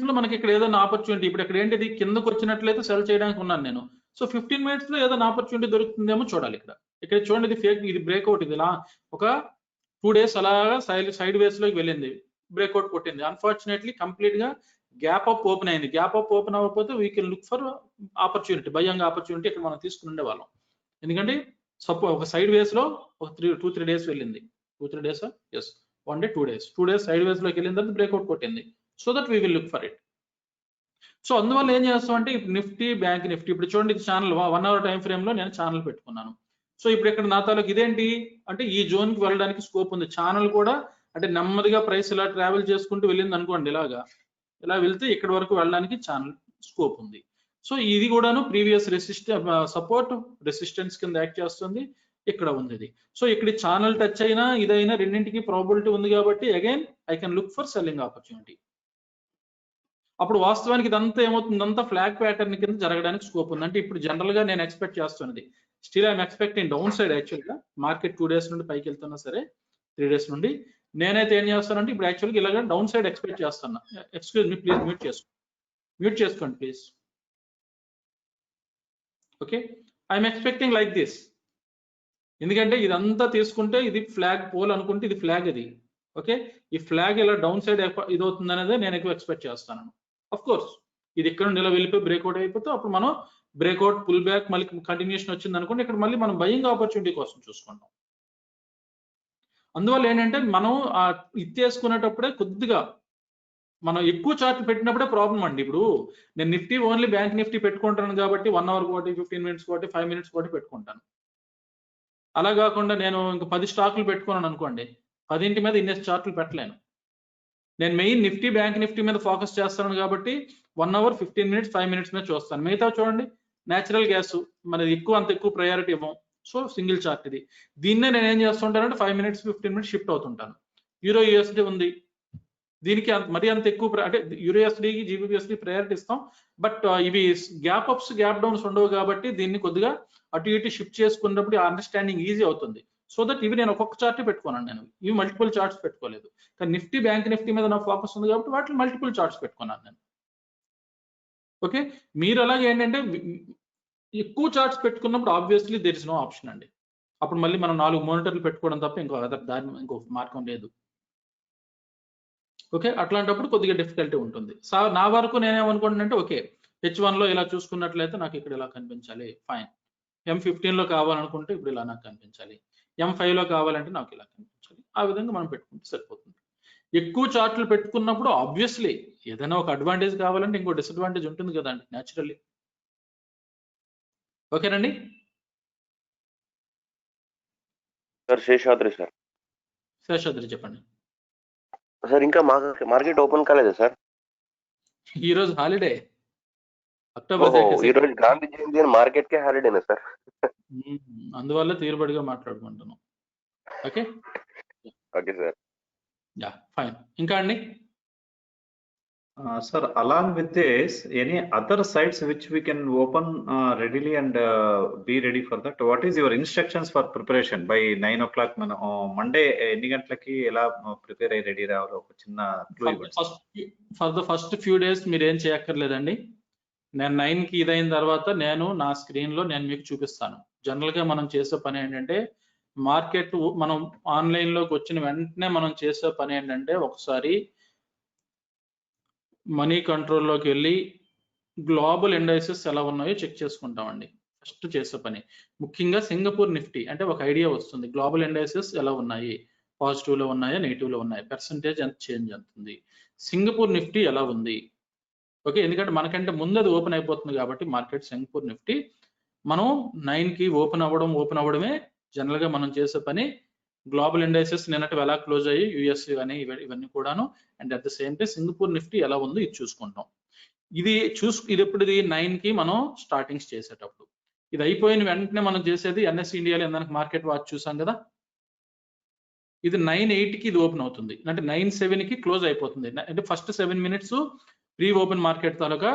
లో మనకి ఇక్కడ ఏదైనా ఆపర్చునిటీ, ఇప్పుడు ఇక్కడ ఏంటిది కిందకు వచ్చినట్లయితే సెల్ చేయడానికి ఉన్నాను నేను. సో 15 minutes లో ఏదైనా ఆపర్చునిటీ దొరుకుతుందేమో చూడాలి. ఇక్కడ చూడండి, ఇది ఫేక్, ఇది బ్రేక్అవుట్, ఇది ఇలా ఒక 2 days అలాగా సైడ్ వేస్ లోకి వెళ్ళింది, బ్రేక్అవుట్ కొట్టింది. అన్ఫార్చునేట్లీ కంప్లీట్ గా గ్యాప్ అప్ ఓపెన్ అయింది, గ్యాప్ అప్ ఓపెన్ అవ్వకపోతే we can look for opportunity, buying opportunity ఇక్కడ మనం తీసుకుని ఉండే వాళ్ళం. ఎందుకంటే ఒక సైడ్ వేస్ లో ఒక 2-3 డేస్ వెళ్ళింది, 2-3 days, yes 1 day 2 days, 2 days sideways లోకి వెళ్ళిన తర్వాత బ్రేక్అవుట్ కొట్టింది. So that we will look for it. So అందువల్ల ఏం చేస్తాం అంటే ఇప్పుడు నిఫ్టీ, బ్యాంక్ నిఫ్టీ, ఇప్పుడు చూడండి ఛానల్ 1 అవర్ టైం ఫ్రేమ్ లో నేను ఛానల్ పెట్టుకున్నాను. సో ఇప్పుడు ఇక్కడ నా తాలూకు ఇదేంటి అంటే ఈ జోన్ కి వెళ్ళడానికి స్కోప్ ఉంది. ఛానల్ కూడా అంటే నెమ్మదిగా ప్రైస్ ఇలా ట్రావెల్ చేసుకుంటూ వెళ్ళింది అనుకోండి, ఇలా వెళ్తే ఇక్కడ వరకు వెళ్ళడానికి ఛానల్ స్కోప్ ఉంది. సో ఇది కూడాను ప్రీవియస్ సపోర్ట్ రెసిస్టెన్స్ కింద యాక్ట్ చేస్తుంది, ఇక్కడ ఉంది ఇది. సో ఇక్కడ ఛానల్ టచ్ అయినా ఇదైనా రెండింటికి ప్రాబిలిటీ ఉంది కాబట్టి again I can look for selling opportunity. అప్పుడు వాస్తవానికి ఇదంతా ఏమవుతుంది, అంతా ఫ్లాగ్ ప్యాటర్న్ కింద జరగడానికి స్కోప్ ఉంది. అంటే ఇప్పుడు జనరల్ గా నేను ఎక్స్పెక్ట్ చేస్తున్నది still I'm expecting down side. Actual గా మార్కెట్ 2 డేస్ నుండి పైకి వెళ్తున్నా సరే 3 డేస్ నుండి నేనైతే ఏం చేస్తానంటే ఇప్పుడు యాక్చువల్గా ఇలాగ డౌన్ సైడ్ ఎక్స్పెక్ట్ చేస్తున్నా. ఎక్స్క్యూజ్ మీ ప్లీజ్ మ్యూట్ చేసుకోండి please. Okay, I'm expecting like this. ఎందుకంటే ఇదంతా తీసుకుంటే ఇది ఫ్లాగ్ పోల్ అనుకుంటే ఇది ఫ్లాగ్ ఇది. ఓకే, ఈ ఫ్లాగ్ ఇలా డౌన్ సైడ్ ఇది అవుతుంది అనేది నేను ఎక్కువ ఎక్స్పెక్ట్ చేస్తాను. అఫ్ కోర్స్ ఇది ఇక్కడ నుండి ఇలా వెళ్ళిపోయి బ్రేక్అవుట్ అయిపోతే అప్పుడు మనం బ్రేక్అవుట్ పుల్ బ్యాక్ మళ్ళీ కంటిన్యూషన్ వచ్చింది అనుకోండి, ఇక్కడ మళ్ళీ మనం బయింగ్ ఆపర్చునిటీ కోసం చూసుకుంటాం. అందువల్ల ఏంటంటే మనం ఇది చేసుకునేటప్పుడే కొద్దిగా మనం ఎక్కువ చార్ట్ పెట్టినప్పుడే ప్రాబ్లం అండి. ఇప్పుడు నేను నిఫ్టీ ఓన్లీ బ్యాంక్ నిఫ్టీ పెట్టుకుంటాను కాబట్టి 1 అవర్ కోటి, 15 మినిట్స్ కోటి, 5 మినిట్స్ కోటి పెట్టుకుంటాను. అలా కాకుండా నేను ఇంకా 10 స్టాక్లు పెట్టుకున్నాను అనుకోండి, 10 మీద ఇన్ని చార్ట్లు పెట్టలేను. నేను మెయిన్ నిఫ్టీ బ్యాంక్ నిఫ్టీ మీద ఫోకస్ చేస్తాను కాబట్టి 1 అవర్ 15 మినిట్స్ 5 మినిట్స్ మీద చూస్తాను. మిగతా చూడండి నేచురల్ గ్యాస్ మనది అంత ఎక్కువ ప్రయారిటీ ఇవ్వం. సో సింగిల్ చార్ట్ ఇది. దీన్నే నేను ఏం చేస్తుంటానంటే 5 మినిట్స్ 15 మినిట్స్ షిఫ్ట్ అవుతుంటాను. యూరో యూఎస్డి ఉంది, దీనికి మరీ అంత ఎక్కువ అంటే యూరో యూఎస్డికి జీబీపీఎస్డి ప్రయారిటీ ఇస్తాం. బట్ ఇవి గ్యాప్ అప్స్ గ్యాప్ డౌన్స్ ఉండవు కాబట్టి దీన్ని కొద్దిగా అటు ఇటు షిఫ్ట్ చేసుకున్నప్పుడు అండర్స్టాండింగ్ ఈజీ అవుతుంది. సో దట్ ఇవి నేను ఒక్కొక్క చార్ట్ పెట్టుకున్నాను, నేను ఇవి మల్టిపుల్ చార్ట్స్ పెట్టుకోలేదు. కానీ నిఫ్టీ బ్యాంక్ నిఫ్టీ మీద నా ఫోకస్ ఉంది కాబట్టి వాటిని మల్టిపుల్ చార్ట్స్ పెట్టుకున్నాను నేను. ఓకే, మీరు అలాగే ఏంటంటే ఎక్కువ చార్ట్స్ పెట్టుకున్నప్పుడు obviously there is no option అండి. అప్పుడు మళ్ళీ మనం 4 మానిటర్లు పెట్టుకోవడం తప్ప ఇంకో మార్గం లేదు. ఓకే, అట్లాంటప్పుడు కొద్దిగా డిఫికల్టీ ఉంటుంది. నా వరకు నేనేమనుకుంటున్నానంటే ఓకే H1 లో ఇలా చూసుకున్నట్లయితే నాకు ఇక్కడ ఇలా కనిపించాలి, ఫైన్. M15 లో కావాలనుకుంటే ఇప్పుడు ఇలా నాకు కనిపించాలి, M5 లో కావాలంటే నాకు ఇలా కనిపించాలి. ఆ విధంగా మనం పెట్టుకుంటే సరిపోతుంది. ఎక్కువ చార్ట్లు పెట్టుకున్నప్పుడు ఆబ్వియస్లీ ఏదైనా ఒక అడ్వాంటేజ్ కావాలంటే ఇంకో డిసడ్వాంటేజ్ ఉంటుంది కదండి, న్యాచురల్లీ. ఓకేనండి సార్? శేషాద్రి సార్. శేషాద్రి చెప్పండి సార్. ఇంకా మార్కెట్ ఓపెన్ కాలేదా సార్? ఈ రోజు హాలిడే, అక్టోబర్. ఈ రోజు గాంధీ జయంతి అని మార్కెట్ కే హాలిడేనా సార్? అందువల్ల తీరుబడిగా మాట్లాడుకుంటున్నాం. Okay okay sir. Yeah fine. ఇంకా అండి Sir, along with this, any other sites which we can open readily and be ready for that? What is your instructions for preparation by 9 o'clock? Monday, ఎన్ని గంటలకి ఎలా prepare అయ్యి ready రావాలో ఒక చిన్న clue ఇవ్వండి. For the first few days మీరు ఏం చేయక్కర్లేదండి. నేను 9కి ఇదైన తర్వాత నేను నా స్క్రీన్ లో నేను మీకు చూపిస్తాను. జనరల్ గా మనం చేసే పని ఏంటంటే మార్కెట్ మనం ఆన్లైన్ లోకి వచ్చిన వెంటనే మనం చేసే పని ఏంటంటే ఒకసారి మనీ కంట్రోల్లోకి వెళ్ళి గ్లోబల్ ఇండైసెస్ ఎలా ఉన్నాయో చెక్ చేసుకుంటామండి. ఫస్ట్ చేసే పని ముఖ్యంగా సింగపూర్ నిఫ్టీ అంటే ఒక ఐడియా వస్తుంది, గ్లోబల్ ఇండైసెస్ ఎలా ఉన్నాయి, పాజిటివ్ లో ఉన్నాయా నెగిటివ్ లో ఉన్నాయా, పర్సంటేజ్ ఎంత చేంజ్ అవుతుంది, సింగపూర్ నిఫ్టీ ఎలా ఉంది. ఓకే, ఎందుకంటే మనకంటే ముందు అది ఓపెన్ అయిపోతుంది కాబట్టి మార్కెట్ సింగపూర్ నిఫ్టీ మనం 9కి ఓపెన్ అవ్వడమే జనరల్ గా మనం చేసే పని. గ్లోబల్ ఇండైసెస్ నిన్నటి ఎలా క్లోజ్ అయ్యి యుఎస్ అని ఇవన్నీ కూడాను, and at the same time Singapore Nifty ఎలా ఉందో ఇది చూసుకుంటాం. ఇది ఎప్పుడు 9కి మనం స్టార్టింగ్స్ చేసేటప్పుడు. ఇది అయిపోయిన వెంటనే మనం చేసేది ఎన్ఎస్సి ఇండియాలో ఇందాక మార్కెట్ వాచ్ చూసాం కదా, ఇది 9:08కి ఇది ఓపెన్ అవుతుంది, అంటే 9:07కి క్లోజ్ అయిపోతుంది. అంటే first 7 minutes pre open market తాలూకా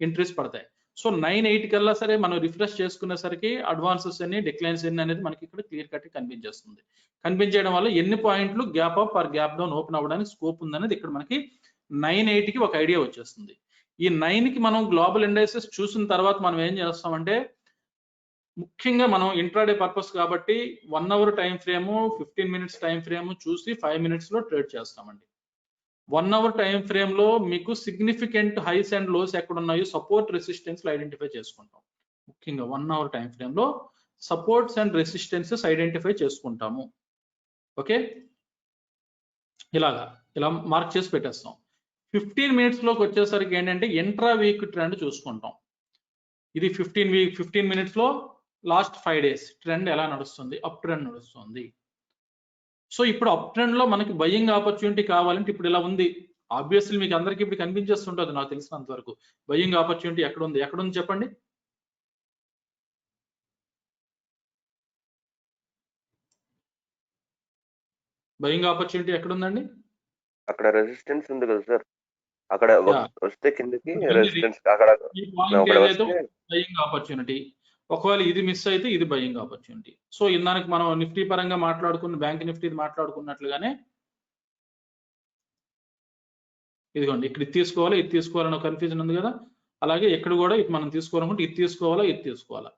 ఎంట్రీస్ పడతాయి. సో 9:08 కల్లా సరే మనం రిఫ్రెష్ చేసుకునేసరికి అడ్వాన్సెస్ ఎన్ని, డిక్లైన్స్ ఎన్ని అనేది మనకి ఇక్కడ క్లియర్ కట్ కనిపించేస్తుంది. కనిపించడం వల్ల ఎన్ని పాయింట్లు gap up or gap down open అవ్వడానికి స్కోప్ ఉందనేది ఇక్కడ మనకి 9:08కి ఒక ఐడియా వచ్చేస్తుంది. ఈ 9కి మనం గ్లోబల్ ఇండైసెస్ చూసిన తర్వాత మనం ఏం చేస్తామంటే ముఖ్యంగా మనం ఇంట్రాడే పర్పస్ కాబట్టి 1 hour time frame 15 minutes time frame చూసి 5 మినిట్స్ లో ట్రేడ్ చేస్తామండి. 1 అవర్ టైం ఫ్రేమ్ లో మీకు సిగ్నిఫికెంట్ హైస్ అండ్ లోస్ ఎక్కడ ఉన్నాయో సపోర్ట్ రెసిస్టెన్స్ ఐడెంటిఫై చేసుకుంటాం. ముఖ్యంగా 1 అవర్ టైం ఫ్రేమ్ లో సపోర్ట్స్ అండ్ రెసిస్టెన్సెస్ ఐడెంటిఫై చేసుకుంటాము. ఓకే, ఇలా మార్క్ చేసి పెట్టేస్తాం. 15 minutes లోకి వచ్చేసరికి ఏంటంటే ఇంట్రా వీక్ ట్రెండ్ చూసుకుంటాం. ఇది 15 minutes లో లాస్ట్ 5 days ట్రెండ్ ఎలా నడుస్తుంది, అప్ ట్రెండ్ నడుస్తుంది. సో ఇప్పుడు అప్ ట్రెండ్ లో మనకి బయింగ్ ఆపర్చునిటీ కావాలంటే ఇప్పుడు ఇలా ఉంది. ఆబ్వియస్లీ మీకు అందరికి ఇప్పుడు కనిపించేస్తుంటుంది నాకు తెలిసినంత వరకు. బయింగ్ ఆపర్చునిటీ ఎక్కడ ఉంది చెప్పండి. బయింగ్ ఆపర్చునిటీ ఎక్కడ ఉందండి? అక్కడ రెసిస్టెన్స్ ఉంది కదా సార్, అక్కడ వస్తే కిందకి రెసిస్టెన్స్ అక్కడ బయింగ్ ఆపర్చునిటీ. ఒకవేళ ఇది మిస్ అయితే ఇది బయింగ్ ఆపర్చునిటీ. సో ఇందానికి మనం నిఫ్టీ పరంగా మాట్లాడుకున్న బ్యాంక్ నిఫ్టీ మాట్లాడుకున్నట్లుగానే ఇదిగోండి ఇక్కడ ఇది తీసుకోవాలని కన్ఫ్యూజన్ ఉంది కదా. అలాగే ఇక్కడ కూడా ఇది మనం తీసుకోవాలనుకుంటే ఇది తీసుకోవాలా.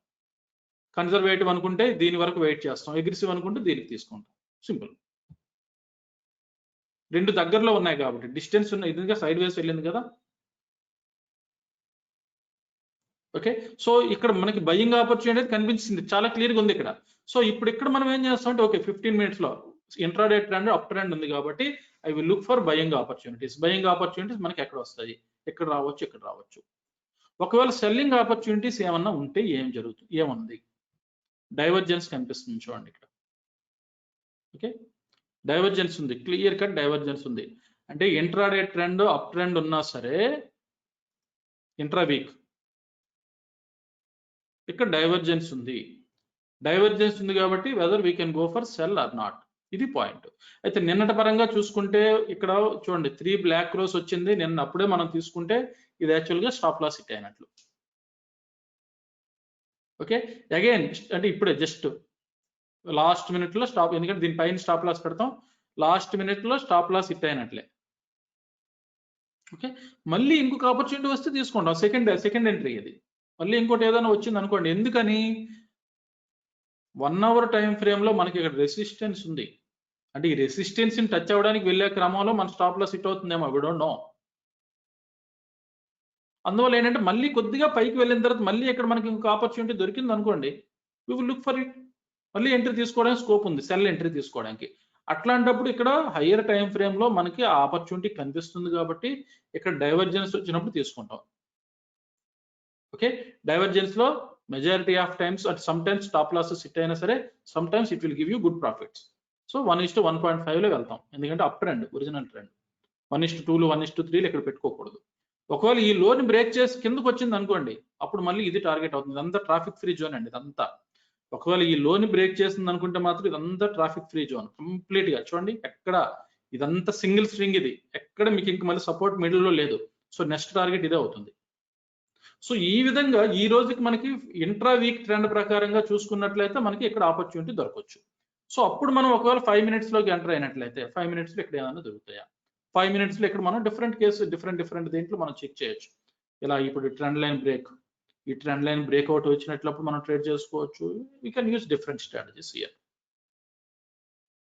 కన్జర్వేటివ్ అనుకుంటే దీని వరకు వెయిట్ చేస్తాం, అగ్రెసివ్ అనుకుంటే దీనికి తీసుకుంటాం. సింపుల్. రెండు దగ్గరలో ఉన్నాయి కాబట్టి డిస్టెన్స్ ఉన్నాయి, ఇది సైడ్ వేస్ వెళ్ళింది కదా. ఓకే, సో ఇక్కడ మనకి బయింగ్ ఆపర్చునిటీ కనిపించింది, చాలా క్లియర్గా ఉంది ఇక్కడ. సో ఇప్పుడు ఇక్కడ మనం ఏం చేస్తాం అంటే ఓకే 15 minutes లో ఇంట్రాడే ట్రెండ్ అప్ ట్రెండ్ ఉంది కాబట్టి I will look for buying opportunities. Buying opportunities మనకి ఎక్కడ వస్తాయి, ఇక్కడ రావచ్చు. ఒకవేళ సెల్లింగ్ ఆపర్చునిటీస్ ఏమన్నా ఉంటే ఏముంది, డైవర్జెన్స్ కనిపిస్తుంది చూడండి ఇక్కడ. ఓకే, డైవర్జెన్స్ ఉంది, క్లియర్ కట్ డైవర్జెన్స్ ఉంది. అంటే ఇంట్రాడే ట్రెండ్ అప్ ట్రెండ్ ఉన్నా సరే ఇంట్రా వీక్ ఇక్కడ డైవర్జెన్స్ ఉంది కాబట్టి whether we can go for sell or not, ఇది పాయింట్. అయితే నిన్నటి పరంగా చూసుకుంటే ఇక్కడ చూడండి 3 black crows వచ్చింది నిన్న. అప్పుడే మనం తీసుకుంటే ఇది యాక్చువల్గా స్టాప్ లాస్ హిట్ అయినట్లు. ఓకే, అగైన్ అంటే ఇప్పుడే జస్ట్ లాస్ట్ మినిట్ లో స్టాప్, ఎందుకంటే దీనిపైన స్టాప్ లాస్ పెడతాం, లాస్ట్ మినిట్ లో స్టాప్ లాస్ హిట్ అయినట్లే. ఓకే, మళ్ళీ ఇంకొక ఆపర్చునిటీ వస్తే తీసుకుంటాం, సెకండ్ ఎంట్రీ ఇది. మళ్ళీ ఇంకోటి ఏదైనా వచ్చింది అనుకోండి, ఎందుకని 1 అవర్ టైం ఫ్రేమ్ లో మనకి ఇక్కడ రెసిస్టెన్స్ ఉంది. అంటే ఈ రెసిస్టెన్స్ ని టచ్ అవ్వడానికి వెళ్ళే క్రమంలో మన స్టాప్ లాస్ హిట్ అవుతుందేమో, వి డోంట్ నో. అందువల్ల ఏంటంటే మళ్ళీ కొద్దిగా పైకి వెళ్ళిన తర్వాత మళ్ళీ ఇక్కడ మనకి ఇంకొక ఆపర్చునిటీ దొరికింది అనుకోండి, we will look for it. మళ్ళీ ఎంట్రీ తీసుకోవడానికి స్కోప్ ఉంది, సెల్ ఎంట్రీ తీసుకోవడానికి. అట్లాంటప్పుడు ఇక్కడ హయ్యర్ టైం ఫ్రేమ్ లో మనకి ఆ ఆపర్చునిటీ కనిపిస్తుంది కాబట్టి ఇక్కడ డైవర్జెన్స్ వచ్చినప్పుడు తీసుకుంటాం. ఓకే, డైవర్జెన్స్ లో majority of times at some times stop losses hit అయినా సరే some times it will give you good profits. So 1:1.5 లో వెళ్తాం, ఎందుకంటే అప్ ట్రెండ్, ఒరిజినల్ ట్రెండ్. 1:2 1:3 ఇక్కడ పెట్టుకోకూడదు. ఒకవేళ ఈ లోన్ బ్రేక్ చేసి కిందకు వచ్చింది అనుకోండి, అప్పుడు మళ్ళీ ఇది టార్గెట్ అవుతుంది. ఇదంతా ట్రాఫిక్ ఫ్రీ జోన్ అండి ఇదంతా. ఒకవేళ ఈ లోన్ బ్రేక్ చేసింది అనుకుంటే మాత్రం ఇదంతా ట్రాఫిక్ ఫ్రీ జోన్ కంప్లీట్ గా. చూడండి ఎక్కడ ఇదంతా సింగిల్ స్ట్రింగ్, ఇది ఎక్కడ మీకు ఇంక మళ్ళీ సపోర్ట్ మిడిల్ లో లేదు. సో నెక్స్ట్ టార్గెట్ ఇదే అవుతుంది. సో ఈ విధంగా ఈ రోజుకి మనకి ఇంట్రా వీక్ ట్రెండ్ ప్రకారంగా చూసుకున్నట్లయితే మనకి ఇక్కడ ఆపర్చునిటీ దొరకవచ్చు. సో అప్పుడు మనం ఒకవేళ 5 minutes లోకి ఎంటర్ అయినట్లయితే 5 minutes లో ఇక్కడ ఏమైనా దొరుకుతాయా, 5 minutes లో ఇక్కడ మనం డిఫరెంట్ దేంట్లో మనం చెక్ చేయొచ్చు. ఇలా ఇప్పుడు ట్రెండ్ లైన్ బ్రేక్అవుట్ వచ్చినట్లప్పుడు మనం ట్రేడ్ చేసుకోవచ్చు. We can use different strategies here.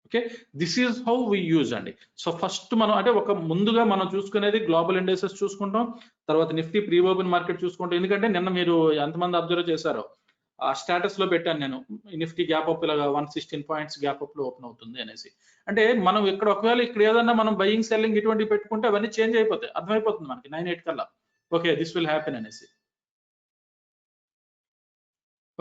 Okay, this is how we use అండి. సో ఫస్ట్ మనం అంటే ఒక ముందుగా మనం చూసుకునేది గ్లోబల్ ఇండెక్సెస్ చూసుకుంటాం, తర్వాత నిఫ్టీ ప్రీ ఓపెన్ మార్కెట్ చూసుకుంటాం. ఎందుకంటే నిన్న మీరు ఎంతమంది అబ్జర్వ్ చేశారో ఆ స్టేటస్ లో పెట్టాను నేను, నిఫ్టీ గ్యాప్ అప్ ఇలాగా 116 points గ్యాప్ అప్ లో ఓపెన్ అవుతుంది అనేసి. అంటే మనం ఇక్కడ ఒకవేళ ఇక్కడ ఏదన్నా మనం బయింగ్ సెల్లింగ్ ఇటువంటి పెట్టుకుంటే అవన్నీ చేంజ్ అయిపోతాయి, అర్థమైపోతుంది మనకి 9-8 కల్లా. ఓకే, దిస్ విల్ హ్యాపెన్ అనేసి.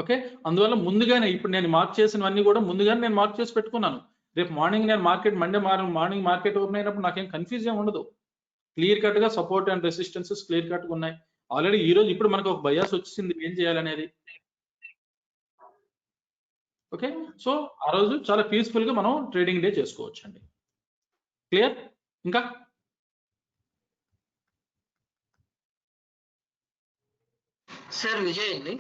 ఓకే, అందువల్ల ముందుగానే ఇప్పుడు నేను మార్క్ చేసినవన్నీ కూడా ముందుగానే నేను మార్క్ చేసి పెట్టుకున్నాను. రేపు మార్నింగ్ నేను మండే మార్నింగ్ మార్కెట్ ఓపెన్ అయినప్పుడు నాకేం కన్ఫ్యూజన్ ఉండదు. క్లియర్ కట్ గా support and resistances clear cut గా ఉన్నాయి ఆల్రెడీ. ఈ రోజు ఇప్పుడు మనకు ఒక బయాస్ వచ్చింది, ఏం చేయాలనేది. ఓకే, సో ఆ రోజు చాలా పీస్ఫుల్ గా మనం ట్రేడింగ్ డే చేసుకోవచ్చు అండి. క్లియర్? ఇంకా సార్ విజయ్ అండి.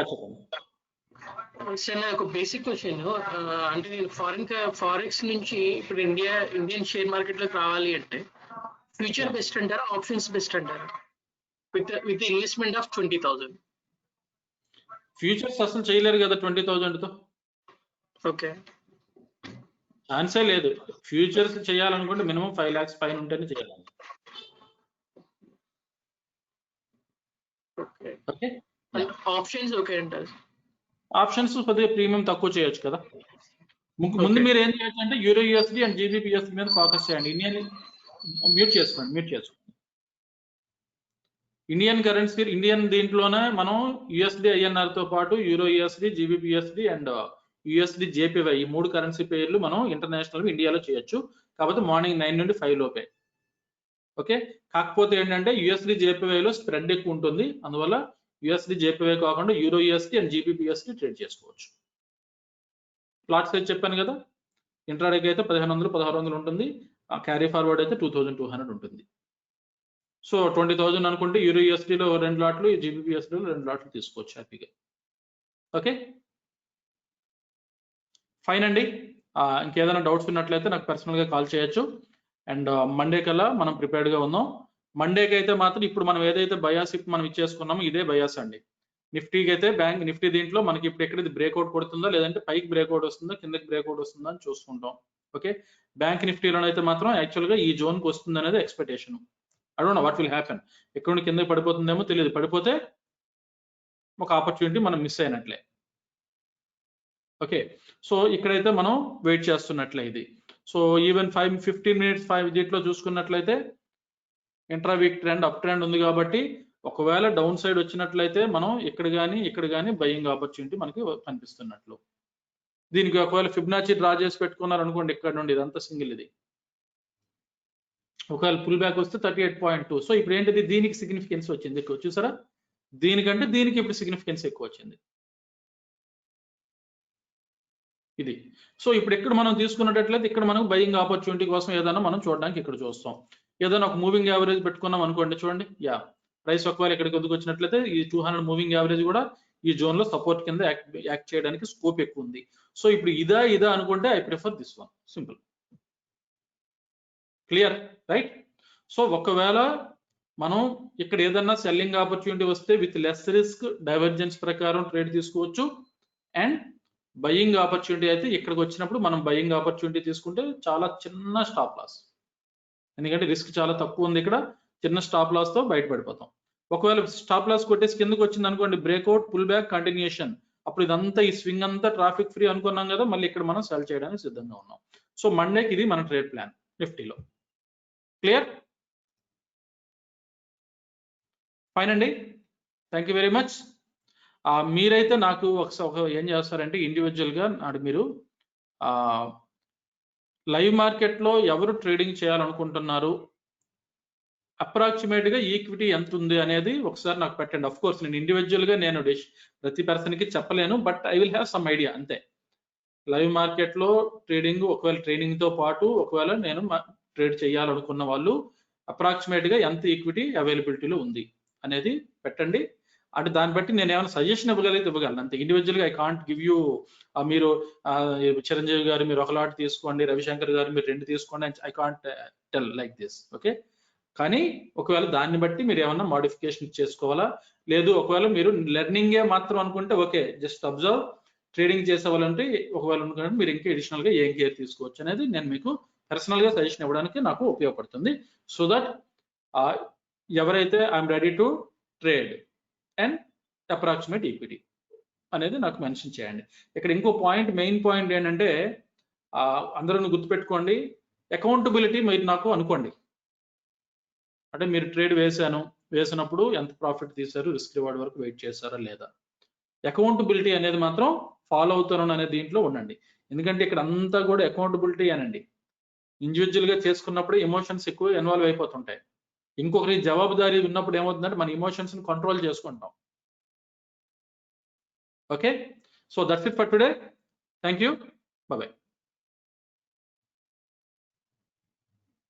చెప్పండి సార్ నాకు బేసిక్ క్వశ్చన్, అంటే నేను ఫారెక్స్ నుంచి ఇప్పుడు ఇండియన్ షేర్ మార్కెట్ లోకి రావాలి అంటే ఫ్యూచర్ బెస్ట్ అంటారా, ఆప్షన్స్ బెస్ట్ అంటారా? With investment of 20,000. ఫ్యూచర్స్ అసలు చేయలేరు కదా 20,000 తో. ఓకే, ఛాన్సే లేదు. ఫ్యూచర్స్ చేయాలనుకుంటే మినిమం 5 lakhs పైన ఉంటేనే చేయాలి. ఓకే. ఓకే, ఆప్షన్స్ ఓకే అంటారు. ఆప్షన్స్ కొద్దిగా ప్రీమియం తక్కువ చేయొచ్చు కదా. ముందు మీరు ఏం చేయొచ్చు అంటే యూరో యూఎస్డి అండ్ జీబీపీఎస్డి మీద ఫోకస్ చేయండి. మ్యూట్ చేసుకోండి. ఇండియన్ కరెన్సీ, ఇండియన్ దీంట్లోనే మనం యుఎస్డి ఐఎన్ఆర్ తో పాటు euro USD, GBP USD and USD JPY ఈ 3 కరెన్సీ పేర్లు మనం ఇంటర్నేషనల్ ఇండియాలో చేయొచ్చు. కాబట్టి మార్నింగ్ 9 నుండి 5 లోపే. ఓకే, కాకపోతే ఏంటంటే యుఎస్డి జేపీవైలో స్ప్రెడ్ ఎక్కువ ఉంటుంది. అందువల్ల యుఎస్డి జేపీవై కాకుండా యూరో యూఎస్డి అండ్ జీబీపీఎస్డి ట్రేడ్ చేసుకోవచ్చు. ప్లాట్ సైజ్ చెప్పాను కదా, ఇంట్రాడేకి అయితే 1500 1600 ఉంటుంది, క్యారీ ఫార్వర్డ్ అయితే 2200 ఉంటుంది. సో 20,000 అనుకుంటే యూరో యూఎస్డిలో 2 లాట్లు, జీబీపీఎస్డిలో 2 లాట్లు తీసుకోవచ్చు హ్యాపీగా. ఓకే ఫైన్ అండి. ఇంకేదైనా డౌట్స్ ఉన్నట్లయితే నాకు పర్సనల్గా కాల్ చేయొచ్చు. అండ్ మండే కల్లా మనం ప్రిపేర్డ్గా ఉందాం. మండేకి అయితే మాత్రం ఇప్పుడు మనం ఏదైతే బయాస్ మనం ఇచ్చేసుకున్నామో ఇదే బయాస్ అండి. నిఫ్టీకి అయితే బ్యాంక్ నిఫ్టీ దీంట్లో మనకి ఇప్పుడు ఎక్కడ బ్రేక్అవుట్ కొడుతుందో లేదంటే పైకి బ్రేక్అవుట్ వస్తుందో కిందకి బ్రేక్అవుట్ వస్తుందో అని చూసుకుంటాం. ఓకే, బ్యాంక్ నిఫ్టీలోనైతే మాత్రం యాక్చువల్గా ఈ జోన్కి వస్తుంది అనేది expectation. I don't know what will happen. ఎక్కడ నుండి కిందకి పడిపోతుందేమో తెలియదు. పడిపోతే ఒక ఆపర్చునిటీ మనం మిస్ అయినట్లే. ఓకే, సో ఇక్కడైతే మనం వెయిట్ చేస్తున్నట్లే ఇది. సో ఈవెన్ 15 minutes 5 దీంట్లో చూసుకున్నట్లయితే intra week trend up trend ఉంది కాబట్టి ఒకవేళ డౌన్ సైడ్ వచ్చినట్లయితే మనం ఇక్కడ కానీ బయింగ్ ఆపర్చునిటీ మనకి కనిపిస్తున్నట్లు. దీనికి ఒకవేళ ఫిబ్నాచి డ్రా చేసి పెట్టుకున్నారు అనుకోండి, ఇక్కడ నుండి ఇదంతా సింగిల్ ఇది. ఒకవేళ పుల్ బ్యాక్ వస్తే 38.2. సో ఇప్పుడు ఏంటిది, దీనికి సిగ్నిఫికెన్స్ వచ్చింది ఎక్కువ. చూసారా, దీనికంటే దీనికి ఇప్పుడు సిగ్నిఫికెన్స్ ఎక్కువ వచ్చింది ఇది. సో ఇప్పుడు ఇక్కడ మనం తీసుకున్నట్లయితే ఇక్కడ మనం బయింగ్ ఆపర్చునిటీ కోసం ఏదైనా మనం చూడడానికి ఇక్కడ చూస్తాం. ఏదైనా ఒక మూవింగ్ యావరేజ్ పెట్టుకున్నాం అనుకోండి, చూడండి ప్రైస్ ఒకవేళ ఇక్కడికి ఎందుకు వచ్చినట్లయితే ఈ 200 మూవింగ్ యావరేజ్ కూడా ఈ జోన్ లో సపోర్ట్ కింద యాక్ట్ చేయడానికి స్కోప్ ఎక్కువ ఉంది. సో ఇప్పుడు ఇదా అనుకుంటే I prefer this one. Simple, clear, right? So ఒకవేళ మనం ఇక్కడ ఏదన్నా సెల్లింగ్ ఆపర్చునిటీ వస్తే విత్ లెస్ రిస్క్ డైవర్జెన్స్ ప్రకారం ట్రేడ్ తీసుకోవచ్చు. అండ్ బయింగ్ ఆపర్చునిటీ అయితే ఇక్కడికి వచ్చినప్పుడు మనం బయింగ్ ఆపర్చునిటీ తీసుకుంటే చాలా చిన్న స్టాప్ లాస్, ఎందుకంటే రిస్క్ చాలా తక్కువ ఉంది. ఇక్కడ చిన్న స్టాప్ లాస్ తో బయటపడిపోతాం. ఒకవేళ స్టాప్ లాస్ కొట్టేసి కిందకి వచ్చింది అనుకోండి, బ్రేక్అవుట్, పుల్ బ్యాక్, కంటిన్యూషన్, అప్పుడు ఇదంతా ఈ స్వింగ్ అంతా ట్రాఫిక్ ఫ్రీ అనుకున్నాం కదా, మళ్ళీ ఇక్కడ మనం సెల్ చేయడానికి సిద్ధంగా ఉన్నాం. సో మండేకి ఇది మన ట్రేడ్ ప్లాన్ నిఫ్టీలో. క్లియర్? ఫైన్ అండి, థ్యాంక్ యూ వెరీ మచ్. మీరైతే నాకు ఒకసారి ఏం చేస్తారంటే ఇండివిజువల్ గా మీరు లైవ్ మార్కెట్ లో ఎవరు ట్రేడింగ్ చేయాలనుకుంటున్నారు, అప్రాక్సిమేట్ గా ఈక్విటీ ఎంత ఉంది అనేది ఒకసారి నాకు పెట్టండి. అఫ్ కోర్స్ నేను ఇండివిజువల్ గా నేను ప్రతి పర్సన్ కి చెప్పలేను, but I will have some idea అంతే. లైవ్ మార్కెట్ లో ట్రేడింగ్ ఒకవేళ ట్రైనింగ్ తో పాటు ఒకవేళ నేను ట్రేడ్ చేయాలనుకున్న వాళ్ళు అప్రాక్సిమేట్ గా ఎంత ఈక్విటీ అవైలబిలిటీలో ఉంది అనేది పెట్టండి. అంటే దాన్ని బట్టి నేను ఏమైనా సజెషన్ ఇవ్వగలను అంతే. ఇండివిజువల్ గా ఐ కాంట్ గివ్ యూ మీరు చిరంజీవి గారు మీరు ఒక లాట్ తీసుకోండి, రవిశంకర్ గారు మీరు 2 తీసుకోండి, I can't tell like this. Okay, కానీ ఒకవేళ దాన్ని బట్టి మీరు ఏమన్నా మోడిఫికేషన్ చేసుకోవాలా, లేదు ఒకవేళ మీరు లెర్నింగే మాత్రం అనుకుంటే ఓకే, జస్ట్ అబ్జర్వ్. ట్రేడింగ్ చేసేవాళ్ళంటే ఒకవేళ అనుకుంటే మీరు ఇంకా అడిషనల్ గా ఏం కేర్ తీసుకోవచ్చు అనేది నేను మీకు పర్సనల్ గా సజెషన్ ఇవ్వడానికి నాకు ఉపయోగపడుతుంది. సో దట్ ఎవరైతే I'm ready to trade and approximate equity అనేది నాకు మెన్షన్ చేయండి. ఇక్కడ ఇంకో పాయింట్, మెయిన్ పాయింట్ ఏంటంటే అందరూ గుర్తుపెట్టుకోండి, అకౌంటబిలిటీ మీరు నాకు అనుకోండి. అంటే మీరు ట్రేడ్ వేసినప్పుడు ఎంత ప్రాఫిట్ తీశారు, రిస్క్ రివార్డ్ వరకు వెయిట్ చేశారా లేదా, అకౌంటబిలిటీ అనేది మాత్రం ఫాలో అవుతారు అనే దీంట్లో ఉండండి. ఎందుకంటే ఇక్కడ అంతా కూడా అకౌంటబిలిటీ అనండి. ఇండివిజువల్ గా చేసుకున్నప్పుడు ఎమోషన్స్ ఎక్కువ ఇన్వాల్వ్ అయిపోతుంటాయి. ఇంకొకరి జవాబుదారీ ఉన్నప్పుడు ఏమవుతుందంటే మన ఎమోషన్స్ ని కంట్రోల్ చేసుకుంటాం. Okay, so that's it for today. Thank you, bye.